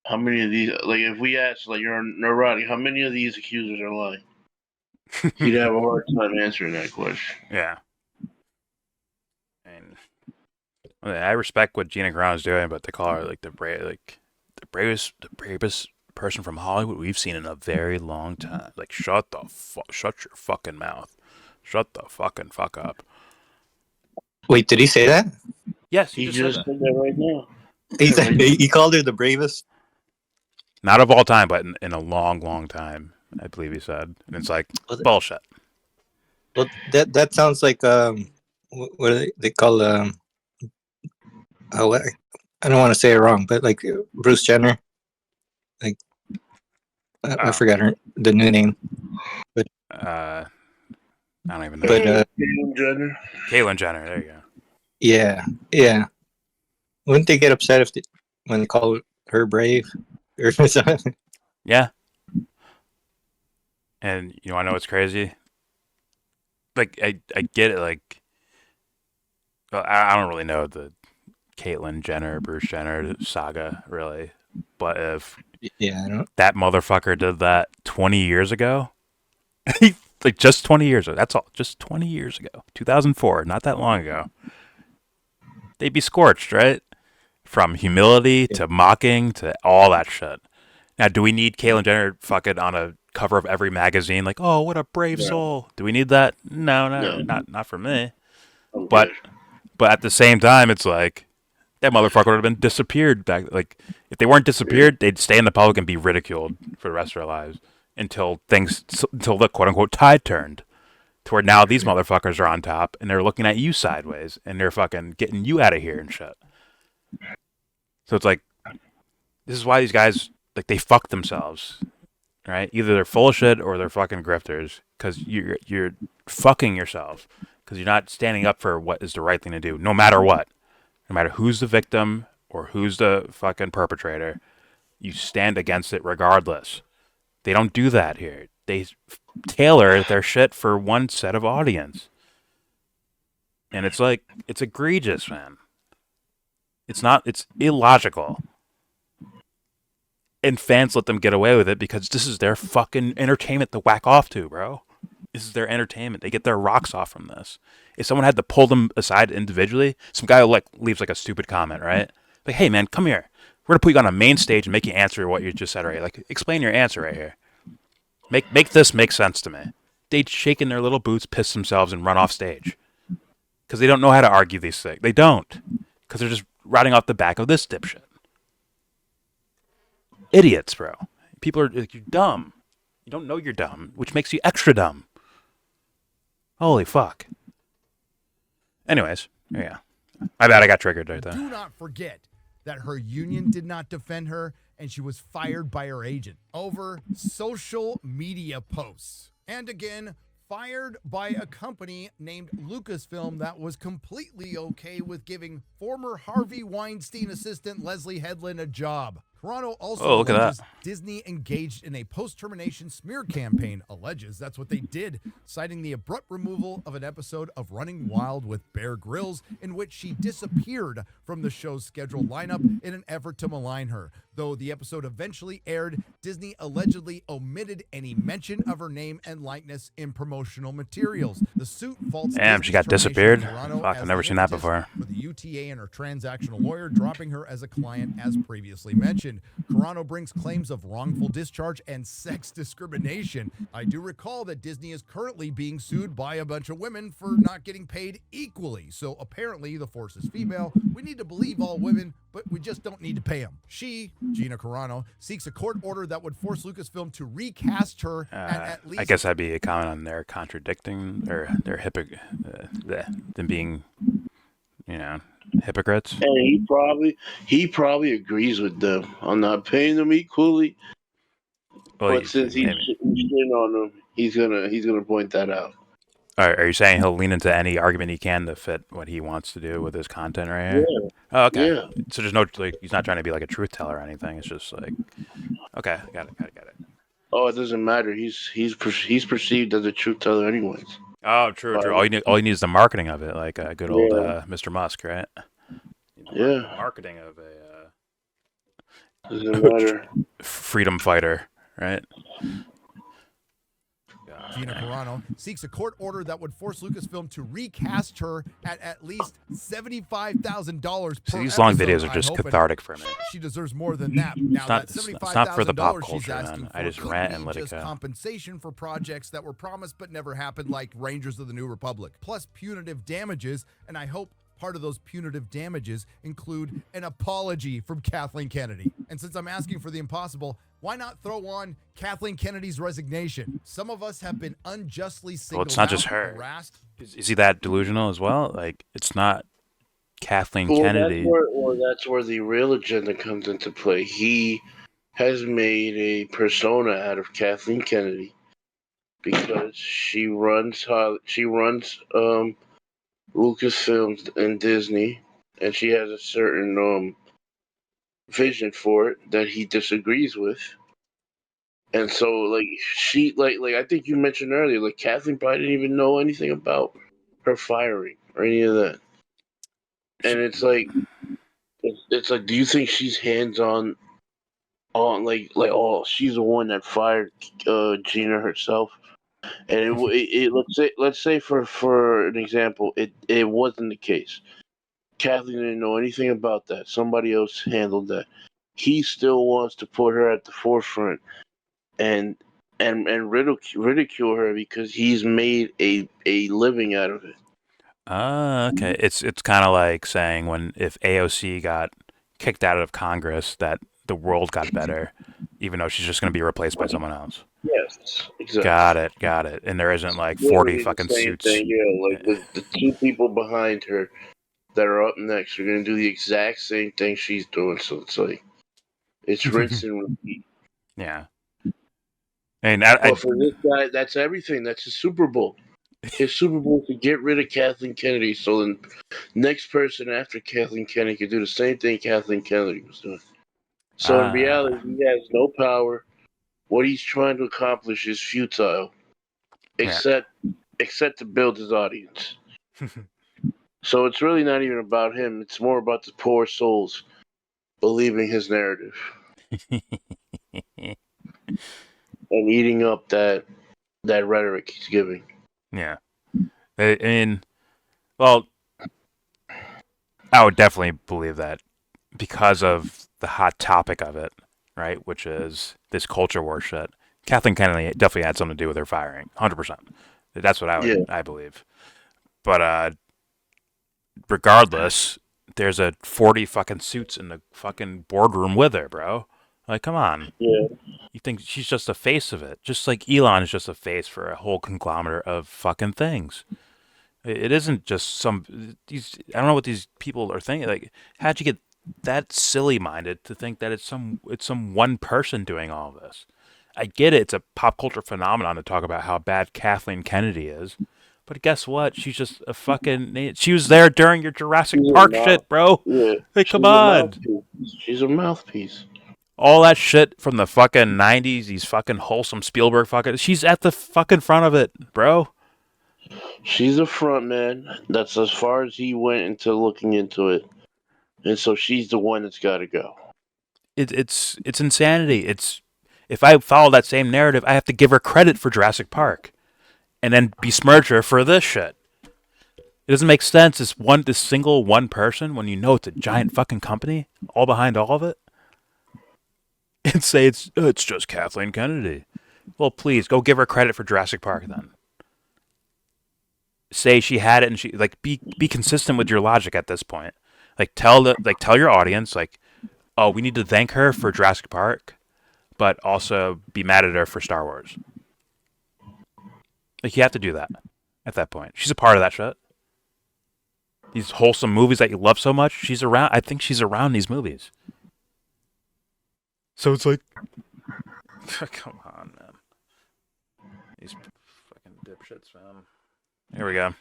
how many of these, like, if we ask, like, you're neurotic, how many of these accusers are lying? He'd have a hard time answering that question. yeah. And I respect what Gina Carano's doing, but to call her like the bravest person from Hollywood we've seen in a very long time. Like, shut your fucking mouth. Shut the fucking fuck up. Wait, did he say that? Yes, he just said that right now. He called her the bravest. Not of all time, but in a long, long time, I believe he said. And it's like bullshit. Well, that sounds like what do they call oh, I don't want to say it wrong, but like Bruce Jenner. Like I forgot the new name, but I don't even know. But Caitlyn Jenner. There you go. Yeah. Wouldn't they get upset when they call her brave or something? Yeah. And I know what's crazy. Like I get it. Like, well, I don't really know the Caitlyn Jenner, Bruce Jenner saga really, but if I don't. That motherfucker did that 20 years ago. Like just 20 years ago. That's all. Just 20 years ago. 2004. Not that long ago. They'd be scorched, right? From humility to mocking to all that shit. Now, do we need Caitlyn Jenner fucking on a cover of every magazine? Like, oh, what a brave soul. Do we need that? No. Not for me. But at the same time, it's like that motherfucker would have been disappeared back. Like, if they weren't disappeared, they'd stay in the public and be ridiculed for the rest of their lives until the quote unquote tide turned to where now these motherfuckers are on top and they're looking at you sideways and they're fucking getting you out of here and shit. So it's like, this is why these guys, like, they fuck themselves, right? Either they're full of shit or they're fucking grifters because you're fucking yourself because you're not standing up for what is the right thing to do, no matter what. No matter who's the victim or who's the fucking perpetrator, you stand against it regardless. They don't do that here. They tailor their shit for one set of audience. And it's like, it's egregious, man. It's illogical. And fans let them get away with it because this is their fucking entertainment to whack off to, bro. This is their entertainment. They get their rocks off from this. If someone had to pull them aside individually, some guy leaves like a stupid comment, right? Like, hey man, come here. We're gonna put you on a main stage and make you answer what you just said right here. Like, explain your answer right here. Make this make sense to me. They'd shake in their little boots, piss themselves, and run off stage. Because they don't know how to argue these things. They don't. Because they're just riding off the back of this dipshit. Idiots, bro. People are like, you're dumb. You don't know you're dumb, which makes you extra dumb. Holy fuck. Anyways, yeah. My bad, I got triggered right there. Do not forget that her union did not defend her and she was fired by her agent over social media posts. And again, fired by a company named Lucasfilm that was completely okay with giving former Harvey Weinstein assistant Leslie Headland a job. Carano also alleges Disney engaged in a post-termination smear campaign. Alleges that's what they did, citing the abrupt removal of an episode of Running Wild with Bear Grylls, in which she disappeared from the show's scheduled lineup in an effort to malign her. Though the episode eventually aired, Disney allegedly omitted any mention of her name and likeness in promotional materials. The suit faults Damn, she got disappeared? Fuck, I've never seen that before. For the UTA and her transactional lawyer, dropping her as a client as previously mentioned. Carano brings claims of wrongful discharge and sex discrimination. I do recall that Disney is currently being sued by a bunch of women for not getting paid equally. So apparently the force is female. We need to believe all women, but we just don't need to pay them. She, Gina Carano, seeks a court order that would force Lucasfilm to recast her at least... I guess that'd be a comment on their contradicting, or their them being, hypocrites. And he probably agrees with them on not paying them equally. Well, But since he's maybe. shitting on them, he's gonna point that out. Are you saying he'll lean into any argument he can to fit what he wants to do with his content right here? Yeah. Oh, okay. Yeah. So there's no he's not trying to be like a truth teller or anything. It's just like, okay, got it. Oh, it doesn't matter. He's perceived as a truth teller, anyways. Oh, true. All you need is the marketing of it, like a good old Mr. Musk, right? Yeah. Marketing of a doesn't matter. freedom fighter, right? Gina Carano seeks a court order that would force Lucasfilm to recast her at least $75,000 per These long episode. videos are just cathartic for me. She deserves more than that. Now, It's not for the pop $75,000 she's culture, asking man. for I just could rant be and let it just go. compensation for projects that were promised but never happened, like Rangers of the New Republic, plus punitive damages, and I hope part of those punitive damages include an apology from Kathleen Kennedy. And since I'm asking for the impossible, why not throw on Kathleen Kennedy's resignation? Some of us have been unjustly Well, singled it's not out, just her. harassed. Is he that delusional as well? Like, it's not Kathleen Well, Kennedy. that's where the real agenda comes into play. He has made a persona out of Kathleen Kennedy because she runs Lucasfilms and Disney, and she has a certain vision for it that he disagrees with. And so, like I think you mentioned earlier, like Kathleen probably didn't even know anything about her firing or any of that. And it's like, do you think she's hands on oh, she's the one that fired Gina herself? And let's say for an example, it wasn't the case. Kathleen didn't know anything about that. Somebody else handled that. He still wants to put her at the forefront and ridicule her because he's made a living out of it. Okay. It's kind of like saying if AOC got kicked out of Congress, that the world got better, even though she's just going to be replaced by someone else. Yes, exactly. Got it. And there isn't like 40 fucking suits. Thing, yeah, like the two people behind her that are up next are going to do the exact same thing she's doing. So it's like, it's rinse and repeat. Yeah. And but for this guy, that's everything. That's his Super Bowl. His Super Bowl to get rid of Kathleen Kennedy, so the next person after Kathleen Kennedy could do the same thing Kathleen Kennedy was doing. So in reality, he has no power. What he's trying to accomplish is futile, except to build his audience. So it's really not even about him. It's more about the poor souls believing his narrative and eating up that rhetoric he's giving. Yeah. I mean, well, I would definitely believe that because of the hot topic of it, right? Which is this culture war shit. Kathleen Kennedy definitely had something to do with her firing, 100%. That's what I believe. But regardless, there's 40 fucking suits in the fucking boardroom with her, bro. Like, come on. Yeah. You think she's just a face of it? Just like Elon is just a face for a whole conglomerate of fucking things. It isn't just I don't know what these people are thinking. Like, how'd you get that silly-minded to think that it's some one person doing all of this? I get it. It's a pop culture phenomenon to talk about how bad Kathleen Kennedy is. But guess what? She's just a fucking... She was there during your Jurassic Park shit, bro. Yeah. Like, come on. She's a mouthpiece. All that shit from the fucking 90s, these fucking wholesome Spielberg fucking... She's at the fucking front of it, bro. She's a front man. That's as far as he went into looking into it. And so she's the one that's got to go. It's insanity. If I follow that same narrative, I have to give her credit for Jurassic Park. And then besmirch her for this shit. It doesn't make sense. This single one person when you know it's a giant fucking company all behind all of it. And say it's just Kathleen Kennedy. Well, please go give her credit for Jurassic Park then. Say she had it and she be consistent with your logic at this point. Tell your audience oh, we need to thank her for Jurassic Park, but also be mad at her for Star Wars. You have to do that at that point. She's a part of that shit. these wholesome movies that you love so much. She's around. I think she's around these movies. So it's like, come on, man. These fucking dipshits, man. Here we go.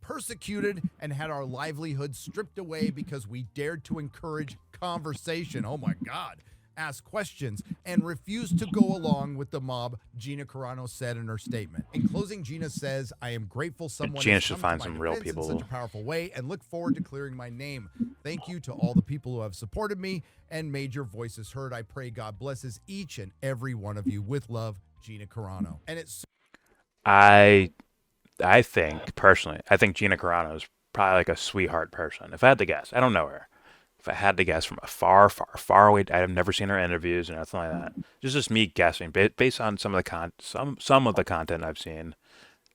Persecuted and had our livelihood stripped away because we dared to encourage conversation. Oh my God. Ask questions and refuse to go along with the mob, Gina Carano said in her statement. In closing, Gina says, I am grateful someone Gina has should come find to my some real defense people. in such a powerful way and look forward to clearing my name. Thank you to all the people who have supported me and made your voices heard. I pray God blesses each and every one of you. With love, Gina Carano. And it's I think, personally, I think Gina Carano is probably like a sweetheart person. If I had to guess, I don't know her. If I had to guess from a far, far, far away, I've never seen her interviews or nothing like that. It's just me guessing based on some of the some of the content I've seen.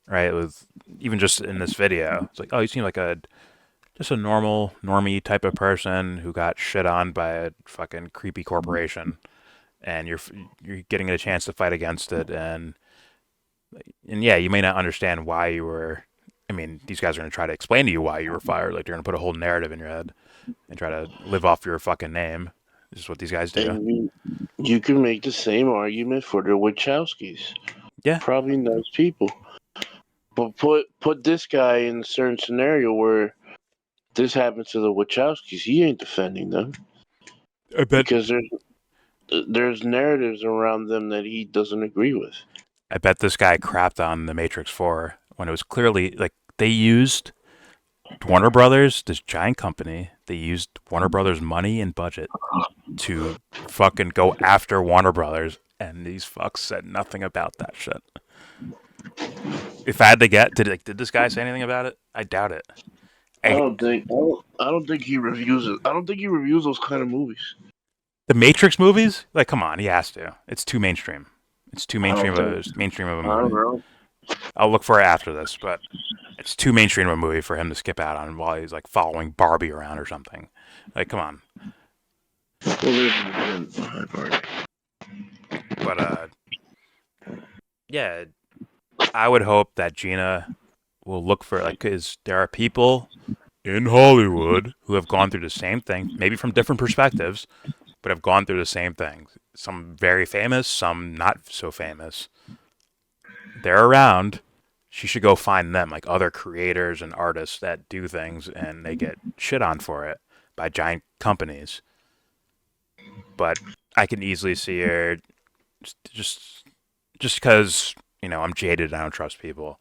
Right, with even just in this video, it's like, oh, you seem like just a normie type of person who got shit on by a fucking creepy corporation, and you're getting a chance to fight against it, and yeah, you may not understand why you were. I mean, these guys are gonna try to explain to you why you were fired. Like they're gonna put a whole narrative in your head and try to live off your fucking name. This is what these guys do. And you can make the same argument for the Wachowskis. Yeah, probably nice people. But put this guy in a certain scenario where this happens to the Wachowskis, he ain't defending them. I bet because there's narratives around them that he doesn't agree with. I bet this guy crapped on The Matrix 4 when it was clearly like they used Warner Brothers, this giant company. They used Warner Brothers' money and budget to fucking go after Warner Brothers, and these fucks said nothing about that shit. If I had to get, did this guy say anything about it? I doubt it. I don't think he reviews it. I don't think he reviews those kind of movies. The Matrix movies? Like, come on, he has to. It's too mainstream. It's too mainstream of a movie. I don't know. I'll look for it after this, but it's too mainstream of a movie for him to skip out on while he's like following Barbie around or something. Like, come on. But yeah, I would hope that Gina will look for because there are people in Hollywood who have gone through the same thing, maybe from different perspectives, but have gone through the same thing. Some very famous, some not so famous. They're around. She should go find them, like other creators and artists that do things and they get shit on for it by giant companies. But I can easily see her just because, I'm jaded and I don't trust people.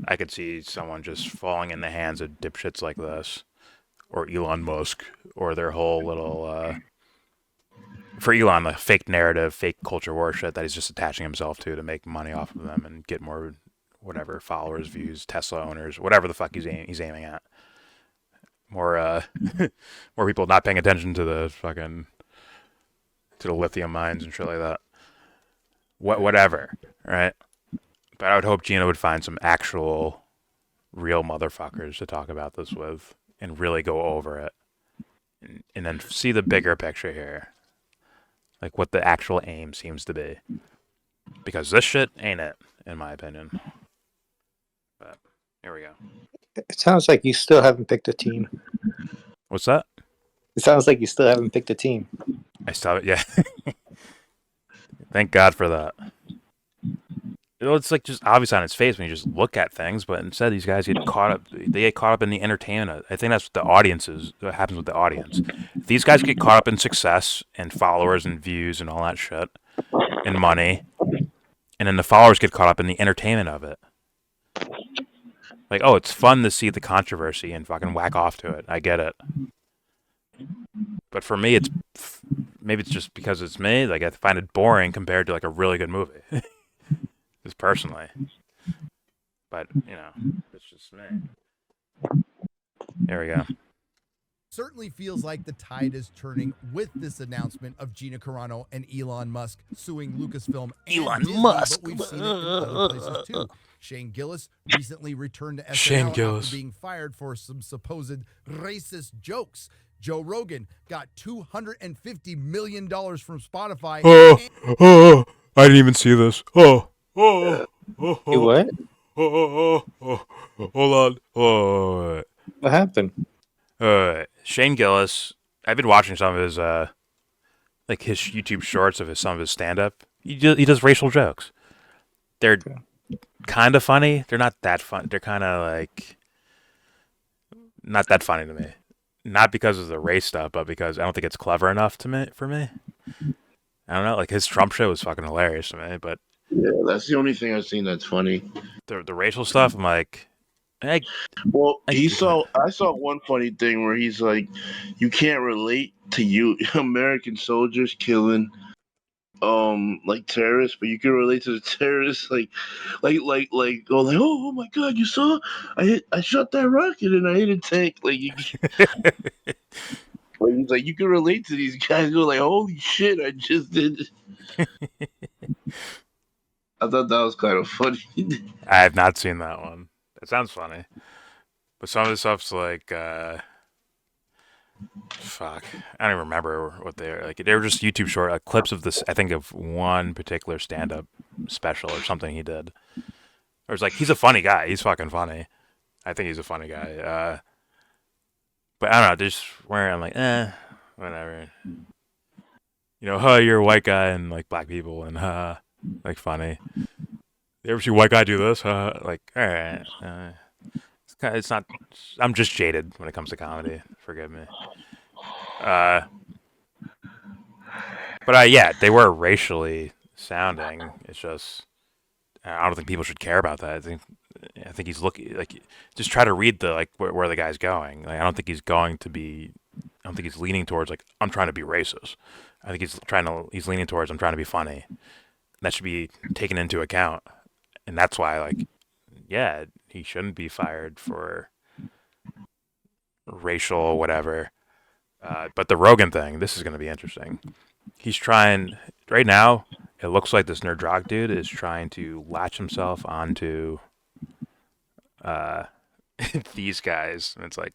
I could see someone just falling in the hands of dipshits like this, or Elon Musk, or their whole little, for Elon, the fake narrative, fake culture war shit that he's just attaching himself to make money off of them and get more, whatever, followers, views, Tesla owners, whatever the fuck he's aiming at. More, more people not paying attention to the lithium mines and shit like that. Whatever, right? But I would hope Gina would find some actual, real motherfuckers to talk about this with and really go over it. And then see the bigger picture here. Like what the actual aim seems to be. Because this shit ain't it, in my opinion. But here we go. It sounds like you still haven't picked a team. What's that? It sounds like you still haven't picked a team. I still, yeah. Thank God for that. It's like just obvious on its face when you just look at things, but instead these guys get caught up. They get caught up in the entertainment. I think that's what the audience is. What happens with the audience. If these guys get caught up in success and followers and views and all that shit and money, and then the followers get caught up in the entertainment of it. Like, oh, it's fun to see the controversy and fucking whack off to it. I get it. But for me, maybe it's just because it's me. Like I find it boring compared to like a really good movie. Just personally, but it's just me. There we go. Certainly feels like the tide is turning with this announcement of Gina Carano and Elon Musk suing Lucasfilm and Elon Disney, Musk. but we've seen it in other places too. Shane Gillis recently returned to Shane SNL Gillis. after being fired for some supposed racist jokes. Joe Rogan got $250 million from Spotify. I didn't even see this. You what? Hold on. What happened? Shane Gillis. I've been watching some of his like his YouTube shorts of some of his stand up. He does racial jokes. They're kind of funny. They're not that fun. They're kind of like not that funny to me. Not because of the race stuff, but because I don't think it's clever enough for me. I don't know. Like his Trump show was fucking hilarious to me, but Yeah, that's the only thing I've seen that's funny. the racial stuff, I'm like, I saw one funny thing where he's like, you can't relate to American soldiers killing like terrorists, but you can relate to the terrorists oh my god, you saw I shot that rocket and I hit a tank. Like you like, he's like, you can relate to these guys. You're like, holy shit, I just did it. I thought that was kind of funny. I have not seen that one. It sounds funny, but some of the stuff's like, fuck, I don't even remember what they're like. They were just YouTube short clips of this. I think of one particular stand-up special or something he did. Or it's like he's a funny guy. He's fucking funny. I think he's a funny guy. But I don't know. Just where I'm like, whatever. You know, you're a white guy and like black people and like funny. You ever see a white guy do this? Like, all right. It's not. I'm just jaded when it comes to comedy. Forgive me. But yeah, they were racially sounding. It's just I don't think people should care about that. I think he's looking like just try to read the like where the guy's going. Like I don't think he's going to be. I don't think he's leaning towards like I'm trying to be racist. I think he's leaning towards I'm trying to be funny. That should be taken into account, and that's why like yeah, he shouldn't be fired for racial whatever. But the Rogan thing, this is going to be interesting. He's trying right now. It looks like this Nerdrotic dude is trying to latch himself onto these guys, and it's like,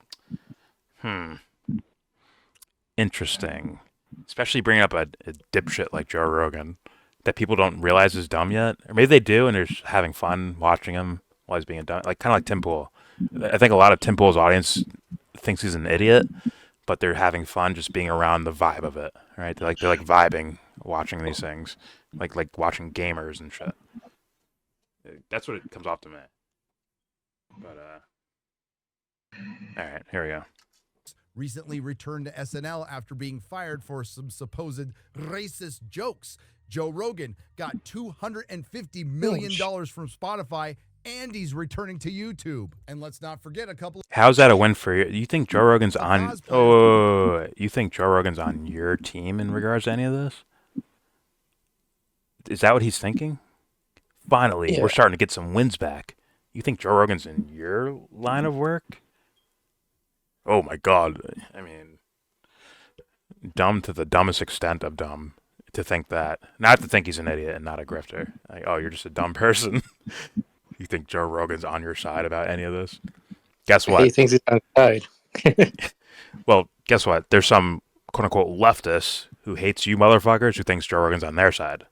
interesting. Especially bringing up a dipshit like Joe Rogan that people don't realize is dumb yet, or maybe they do, and they're just having fun watching him while he's being dumb. Like kind of like Tim Pool. I think a lot of Tim Pool's audience thinks he's an idiot, but they're having fun just being around the vibe of it, right? They're like vibing watching these things, like watching gamers and shit. That's what it comes off to me. But all right, here we go. Recently returned to SNL after being fired for some supposed racist jokes. Joe Rogan got $250 million from Spotify, and he's returning to YouTube. And let's not forget a couple. How's that a win for you? You think Joe Rogan's on? Oh, you think Joe Rogan's on your team in regards to any of this? Is that what he's thinking? Finally, we're starting to get some wins back. You think Joe Rogan's in your line of work? Oh my God! I mean, dumb to the dumbest extent of dumb to think that. Not to think he's an idiot and not a grifter. Like, oh, you're just a dumb person. You think Joe Rogan's on your side about any of this? Guess what? He thinks he's on his side. Well, guess what? There's some quote unquote leftists who hates you motherfuckers who thinks Joe Rogan's on their side.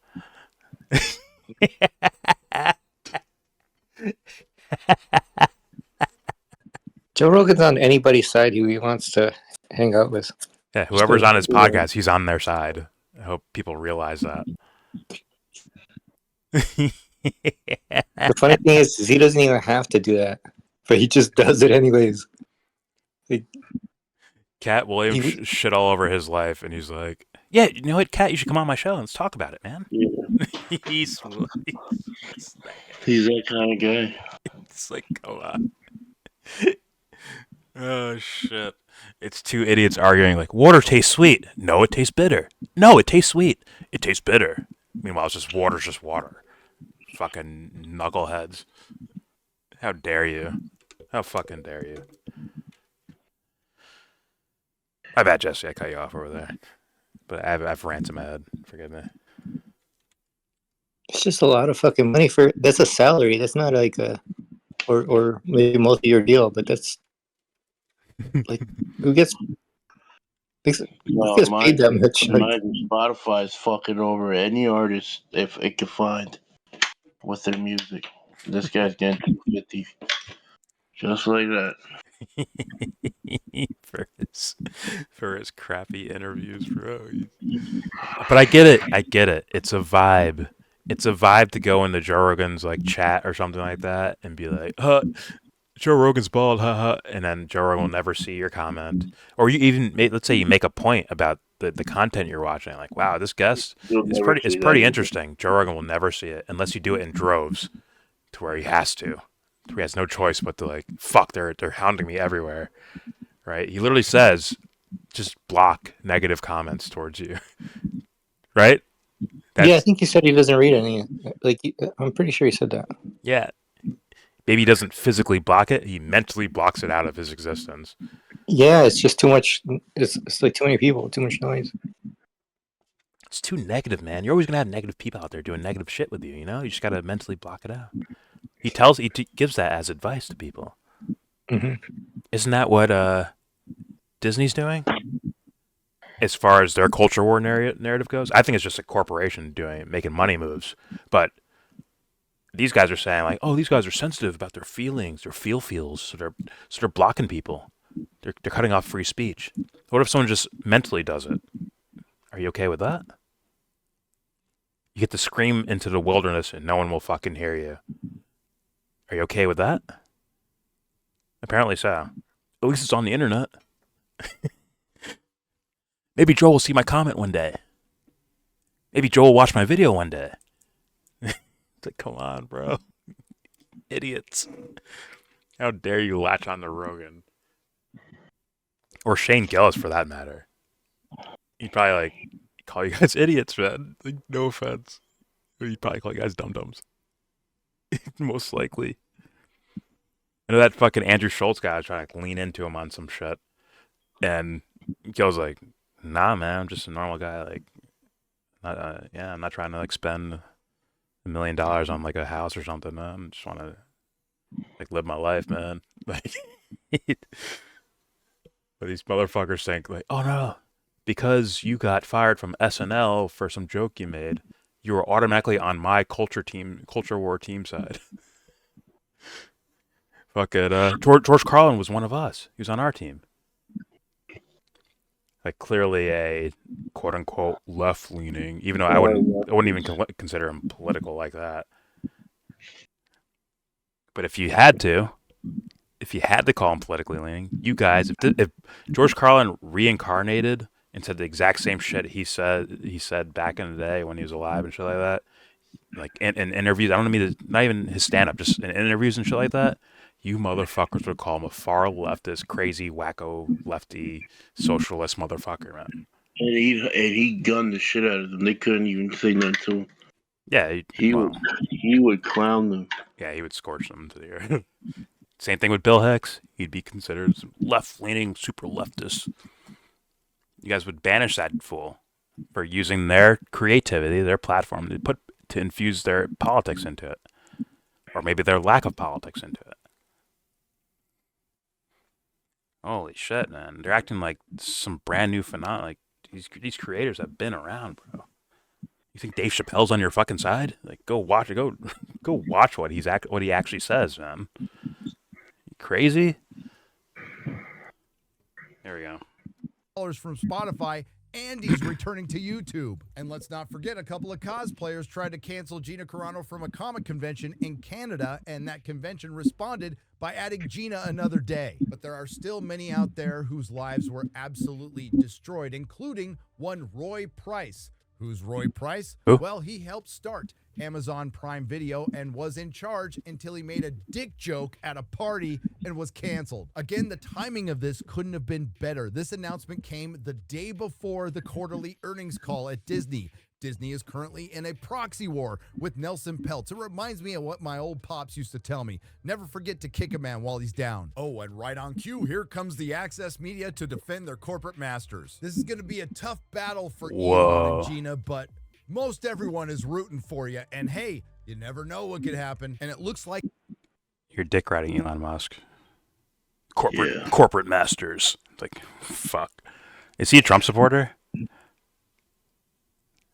Joe Rogan's on anybody's side who he wants to hang out with. Yeah, whoever's on his podcast, he's on their side. I hope people realize that. The funny thing is he doesn't even have to do that, but he just does it anyways. Like, Cat Williams shit all over his life, and he's like, "Yeah, you know what, Cat? You should come on my show and let's talk about it, man." Yeah. he's that kind of guy. It's like, come on. Oh shit! It's two idiots arguing like, water tastes sweet. No, it tastes bitter. No, it tastes sweet. It tastes bitter. Meanwhile, it's just water's just water. Fucking knuckleheads. How dare you? How fucking dare you? My bad, Jesse. I cut you off over there. But I've rants in my head. Forgive me. it's just a lot of fucking money for that's a salary. That's not like a or maybe multi-year deal, but that's like who gets paid that much? Imagine Spotify's fucking over any artist if it can find with their music. This guy's getting $250, just like that. for his crappy interviews, bro. But I get it. I get it. It's a vibe. It's a vibe to go into Joe Rogan's like chat or something like that and be like, Joe Rogan's bald, haha, and then Joe Rogan will never see your comment. Or you even let's say you make a point about the content you're watching, like, wow, this guest is pretty interesting. Joe Rogan will never see it unless you do it in droves, to where he has to. He has no choice but to like, fuck, they're hounding me everywhere, right? He literally says, just block negative comments towards you, right? Yeah, I think he said he doesn't read any. Like, I'm pretty sure he said that. Yeah. Maybe he doesn't physically block it. He mentally blocks it out of his existence. Yeah, it's just too much. It's like too many people, too much noise. It's too negative, man. You're always going to have negative people out there doing negative shit with you, you know? You just got to mentally block it out. He gives that as advice to people. Mm-hmm. Isn't that what Disney's doing? As far as their culture war narrative goes? I think it's just a corporation making money moves. But these guys are saying, like, oh, these guys are sensitive about their feelings, their feels, so they're blocking people. They're cutting off free speech. What if someone just mentally does it? Are you okay with that? You get to scream into the wilderness and no one will fucking hear you. Are you okay with that? Apparently so. At least it's on the internet. Maybe Joel will see my comment one day. Maybe Joel will watch my video one day. It's like, come on, bro. Idiots. How dare you latch on to Rogan? Or Shane Gillis, for that matter. He'd probably, like, call you guys idiots, man. Like, no offense. But he'd probably call you guys dum-dums. Most likely. I know that fucking Andrew Schultz guy was trying to lean into him on some shit. And Gil's like, nah, man, I'm just a normal guy. Like, I'm not trying to, like, spend $1 million on, like, a house or something, man. I just want to, like, live my life, man. Like, but these motherfuckers think, like, oh, no, because you got fired from SNL for some joke you made, you were automatically on my culture war team side. Fuck it. George Carlin was one of us. He was on our team. Like, clearly a quote-unquote left-leaning, even though I wouldn't even consider him political like that. But if you had to call him politically leaning, you guys, if George Carlin reincarnated and said the exact same shit he said back in the day when he was alive and shit like that, like in interviews, I don't mean not even his stand-up, just in interviews and shit like that, you motherfuckers would call him a far leftist, crazy, wacko, lefty, socialist motherfucker, man. And he gunned the shit out of them. They couldn't even say nothing to him. Yeah, he would clown them. Yeah, he would scorch them to the earth. Same thing with Bill Hicks. He'd be considered left-leaning, super leftist. You guys would banish that fool for using their creativity, their platform, to infuse their politics into it, or maybe their lack of politics into it. Holy shit, man! They're acting like some brand new phenomenon. Like these creators have been around, bro. You think Dave Chappelle's on your fucking side? Like, go watch it. Go watch what he actually says, man. You crazy? There we go. From Spotify, Andy's returning to YouTube. And let's not forget, a couple of cosplayers tried to cancel Gina Carano from a comic convention in Canada, and that convention responded by adding Gina another day. But there are still many out there whose lives were absolutely destroyed, including one Roy Price. Who's Roy Price? Who? Well, he helped start Amazon Prime Video and was in charge until he made a dick joke at a party and was canceled. Again, the timing of this couldn't have been better. This announcement came the day before the quarterly earnings call at Disney. Disney is currently in a proxy war with Nelson Peltz. It reminds me of what my old pops used to tell me. Never forget to kick a man while he's down. Oh, and right on cue, here comes the Access Media to defend their corporate masters. This is going to be a tough battle for Elon and Gina, but most everyone is rooting for you. And hey, you never know what could happen. And it looks like you're dick riding Elon Musk. Corporate masters. Like, fuck. Is he a Trump supporter?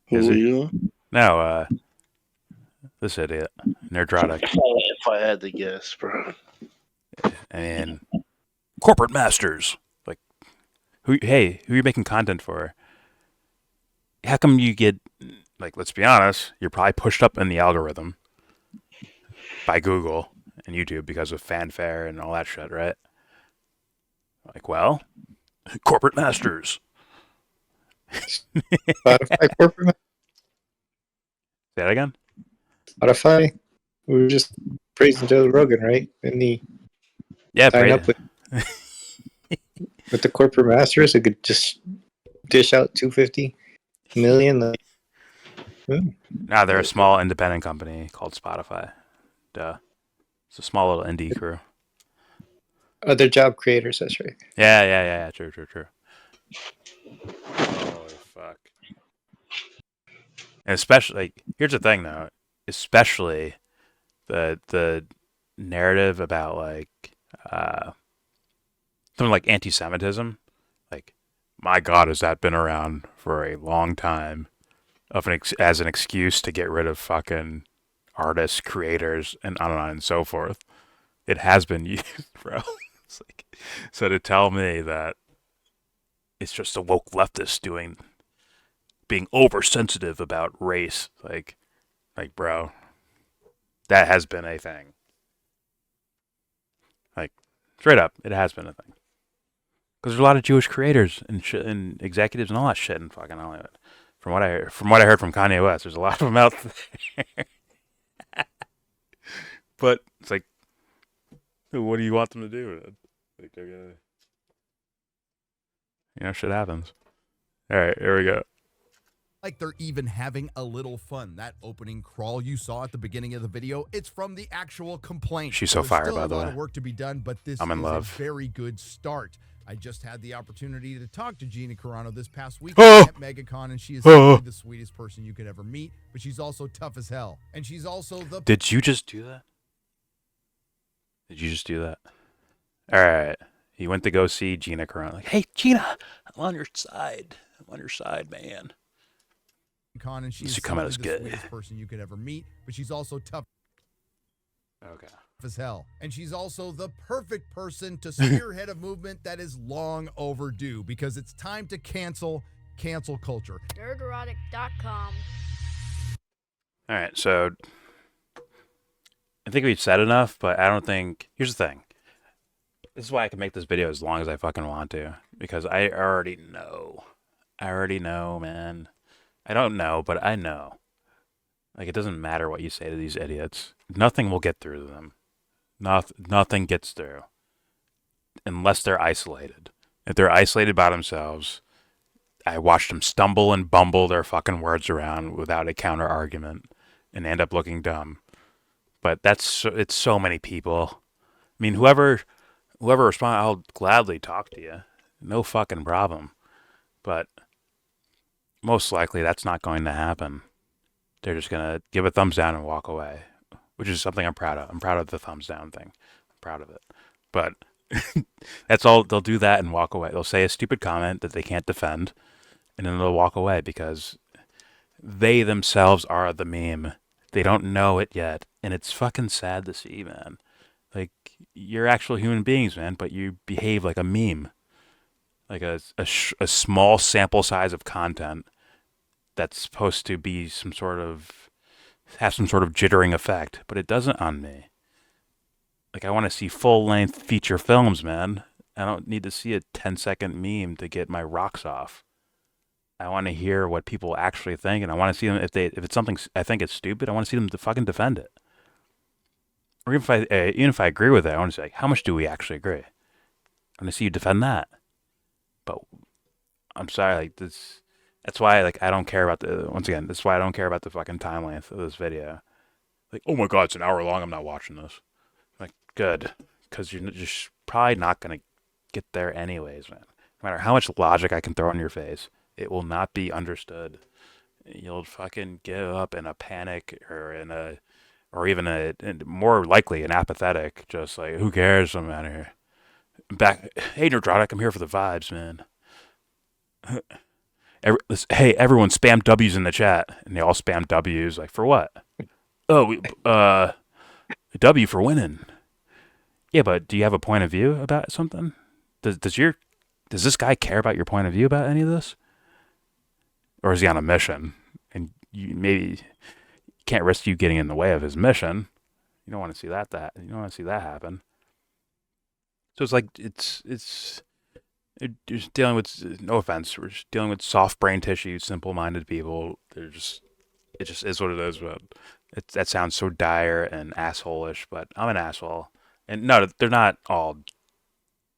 Is he? No, this idiot. Nerdrotic. If I had to guess, bro. I mean, corporate masters. Like, who are you making content for? How come you get, like, let's be honest, you're probably pushed up in the algorithm by Google and YouTube because of fanfare and all that shit, right? Like, well, corporate masters. Spotify corporate. Say that again? Spotify. We were just praising Joe Rogan, right? And he signed up with the corporate masters who could just dish out 250 million. Nah, they're a small independent company called Spotify. Duh. It's a small little indie crew. Oh, they're job creators, that's right. Yeah. True. Holy fuck. And especially, like, here's the thing, though. Especially the narrative about, like, something like anti-Semitism. Like, my God, has that been around for a long time as an excuse to get rid of fucking artists, creators, and on and on and so forth. It has been used, bro. It's like, so to tell me that it's just a woke leftist being oversensitive about race, like, bro, that has been a thing. Like, straight up, it has been a thing. Because there's a lot of Jewish creators and executives and all that shit in fucking Hollywood. From what I heard from Kanye West, there's a lot of them out there. But it's like, what do you want them to do? Like, they're gonna, shit happens. All right, here we go. Like they're even having a little fun. That opening crawl you saw at the beginning of the video, it's from the actual complaint. She's so fired, by the way. There's still a lot of work to be done, but this I'm in is love. a very good start. I just had the opportunity to talk to Gina Carano this past week at MegaCon, and she is simply the sweetest person you could ever meet, but she's also tough as hell. And she's also the... Did you just do that? All right. He went to go see Gina Carano. Like, hey, Gina, I'm on your side. Man. And she's the sweetest person you could ever meet, but she's also tough. Okay. As hell. And she's also the perfect person to spearhead a movement that is long overdue, because it's time to cancel culture. Nerdrotic.com. All right, so I think we've said enough, but I don't think... Here's the thing. This is why I can make this video as long as I fucking want to, because I already know. Man. I don't know, but I know. Like, it doesn't matter what you say to these idiots. Nothing will get through to them. Nothing gets through. Unless they're isolated. If they're isolated by themselves, I watched them stumble and bumble their fucking words around without a counter argument and end up looking dumb. But it's so many people. I mean, whoever responds, I'll gladly talk to you. No fucking problem. But most likely that's not going to happen. They're just going to give a thumbs down and walk away, which is something I'm proud of. I'm proud of the thumbs down thing. I'm proud of it. But that's all. They'll do that and walk away. They'll say a stupid comment that they can't defend, and then they'll walk away because they themselves are the meme. They don't know it yet, and it's fucking sad to see, man. Like, you're actual human beings, man, but you behave like a meme. Like a small sample size of content that's supposed to be have some sort of jittering effect, but it doesn't on me. Like, I want to see full-length feature films, man. I don't need to see a 10-second meme to get my rocks off. I want to hear what people actually think, and I want to see them if it's something I think it's stupid. I want to see them to fucking defend it. Or even if I agree with it, I want to say, like, how much do we actually agree? I want to see you defend that. But I'm sorry, like, this. That's why, like, I don't care about that's why I don't care about the fucking time length of this video. Like, oh my God, it's an hour long. I'm not watching this. Like, good, because you're just probably not gonna get there anyways, man. No matter how much logic I can throw in your face, it will not be understood. You'll fucking give up in a panic or even more likely an apathetic, just like, who cares? I'm out of here. Hey, Nerdrotic, I'm here for the vibes, man. Hey, everyone, spam W's in the chat, and they all spam W's. Like, for what? Oh, W for winning. Yeah, but do you have a point of view about something? does this guy care about your point of view about any of this, or is he on a mission? And you maybe can't risk you getting in the way of his mission. You don't want to see that you don't want to see that happen. So it's like you're just dealing with, no offense, we're just dealing with soft brain tissue, simple-minded people. It just is what it is. But that sounds so dire and asshole-ish, but I'm an asshole. And no, they're not all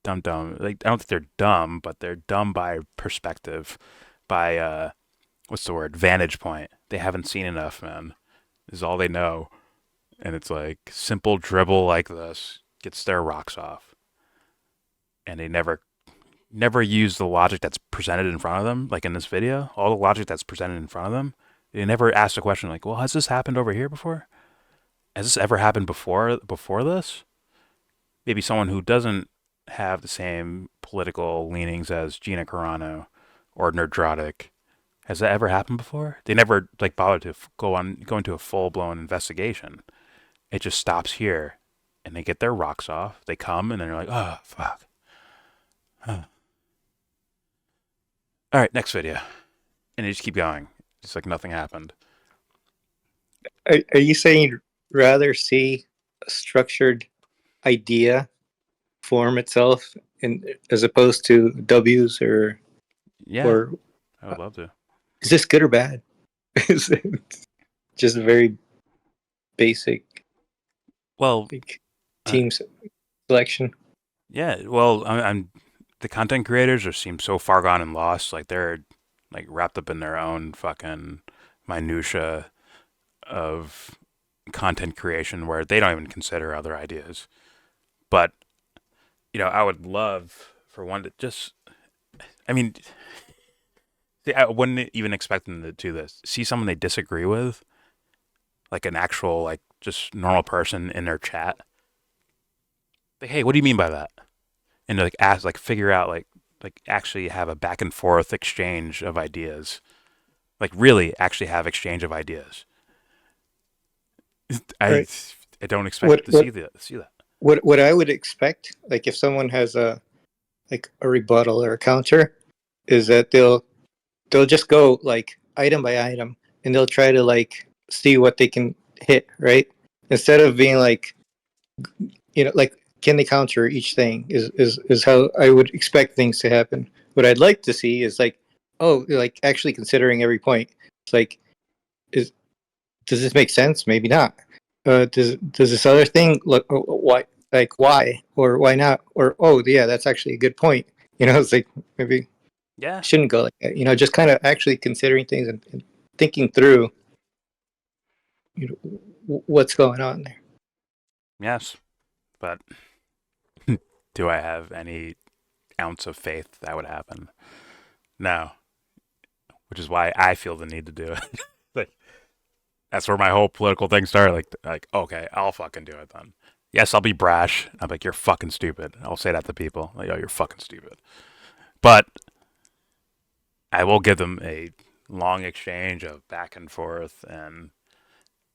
dumb. Like, I don't think they're dumb, but they're dumb by perspective, by what's the word? Vantage point. They haven't seen enough, man. This is all they know. And it's like simple dribble like this gets their rocks off. And they never use the logic that's presented in front of them, like in this video. All the logic that's presented in front of them, they never ask the question like, well, has this happened over here before? Has this ever happened before this? Maybe someone who doesn't have the same political leanings as Gina Carano or Nerdrotic. Has that ever happened before? They never like bother to go into a full-blown investigation. It just stops here, and they get their rocks off. They come, and then they're like, oh, fuck. Huh. All right, next video. And they just keep going. It's like nothing happened. Are you saying you'd rather see a structured idea form itself as opposed to W's or... Yeah, or, I would love to. Is this good or bad? Is it just a very basic team selection? Yeah, well, I'm the content creators seem so far gone and lost. Like they're like wrapped up in their own fucking minutia of content creation where they don't even consider other ideas. But I would love for one to just, I mean, see, I wouldn't even expect them to do this. See someone they disagree with, like an actual, like, just normal person in their chat. Like, hey, what do you mean by that? And like ask, like, figure out, like actually have a back and forth exchange of ideas. Like, really actually have exchange of ideas. I don't expect to see that. What I would expect, like if someone has a rebuttal or a counter, is that they'll just go like item by item and they'll try to like see what they can hit, right? Instead of being like, like, can they counter each thing is how I would expect things to happen. What I'd like to see is like, like actually considering every point. It's like, does this make sense? Maybe not. Does this other thing look, why or why not? Or yeah, that's actually a good point. It's like maybe shouldn't go like that. Just kind of actually considering things and thinking through what's going on there. Yes, but do I have any ounce of faith that would happen? No. Which is why I feel the need to do it. Like, that's where my whole political thing started. Like, okay, I'll fucking do it then. Yes, I'll be brash. I'm like, you're fucking stupid. I'll say that to people. Like, oh, you're fucking stupid. But I will give them a long exchange of back and forth, and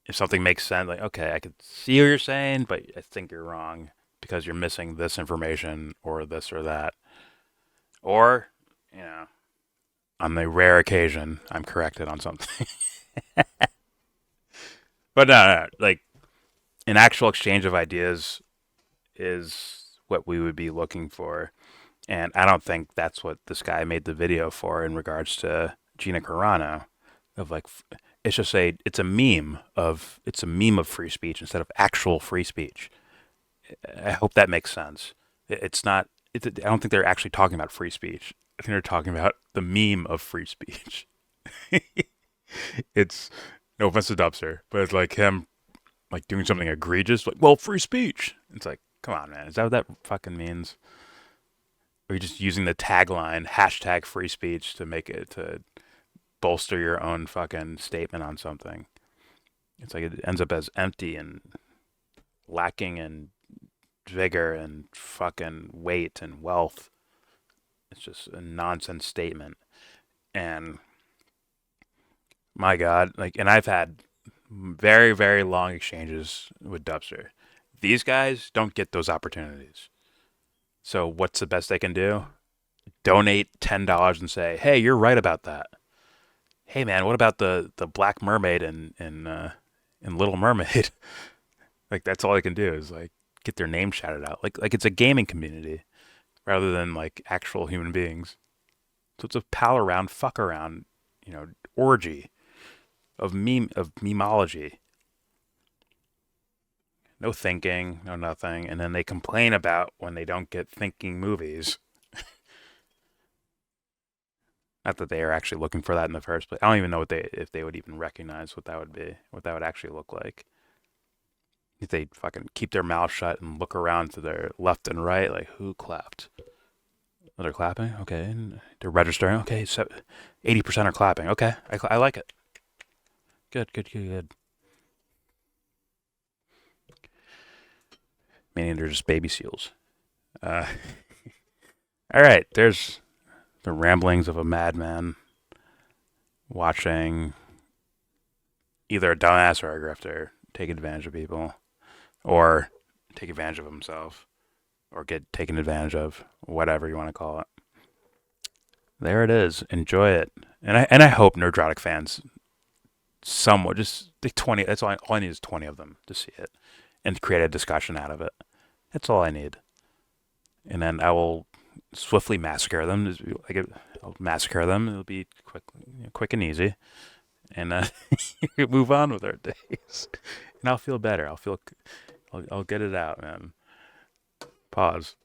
if something makes sense, like, okay, I could see what you're saying, but I think you're wrong because you're missing this information or this or that. Or, on the rare occasion, I'm corrected on something. But no, like, an actual exchange of ideas is what we would be looking for. And I don't think that's what this guy made the video for in regards to Gina Carano. Of like, it's a meme of free speech instead of actual free speech. I hope that makes sense. It's not. I don't think they're actually talking about free speech. I think they're talking about the meme of free speech. It's, no offense to Dubster, but it's like him, like doing something egregious, like, well, free speech. It's like, come on, man, is that what that fucking means? Or are you just using the tagline hashtag free speech to bolster your own fucking statement on something? It's like it ends up as empty and lacking in vigor and fucking weight and wealth. It's just a nonsense statement. And my God, like, and I've had very, very long exchanges with Dubster. These guys don't get those opportunities. So what's the best they can do? Donate $10 and say, "Hey, you're right about that." Hey, man, what about the Black Mermaid in Little Mermaid? Like that's all they can do is like get their name shouted out. Like it's a gaming community rather than like actual human beings. So it's a pal around, fuck around, orgy of memology. No thinking, no nothing, and then they complain about when they don't get thinking movies. Not that they are actually looking for that in the first place. I don't even know if they would even recognize what that would be, what that would actually look like. If they fucking keep their mouth shut and look around to their left and right, like who clapped? Oh, they're clapping. Okay, and they're registering. Okay, so 80% are clapping. Okay, I like it. Good. Meaning they're just baby seals. All right, there's the ramblings of a madman watching either a dumbass or a grifter take advantage of people, or take advantage of himself, or get taken advantage of, whatever you want to call it. There it is. Enjoy it, and I hope Nerdrotic fans, somewhat, just like 20. That's all I need is 20 of them to see it, and create a discussion out of it. That's all I need, and then I will swiftly massacre them. I'll massacre them. It'll be quick and easy, and move on with our days. And I'll feel better. I'll get it out, man. Pause.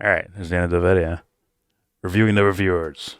All right, there's the end of the video. Reviewing the reviewers.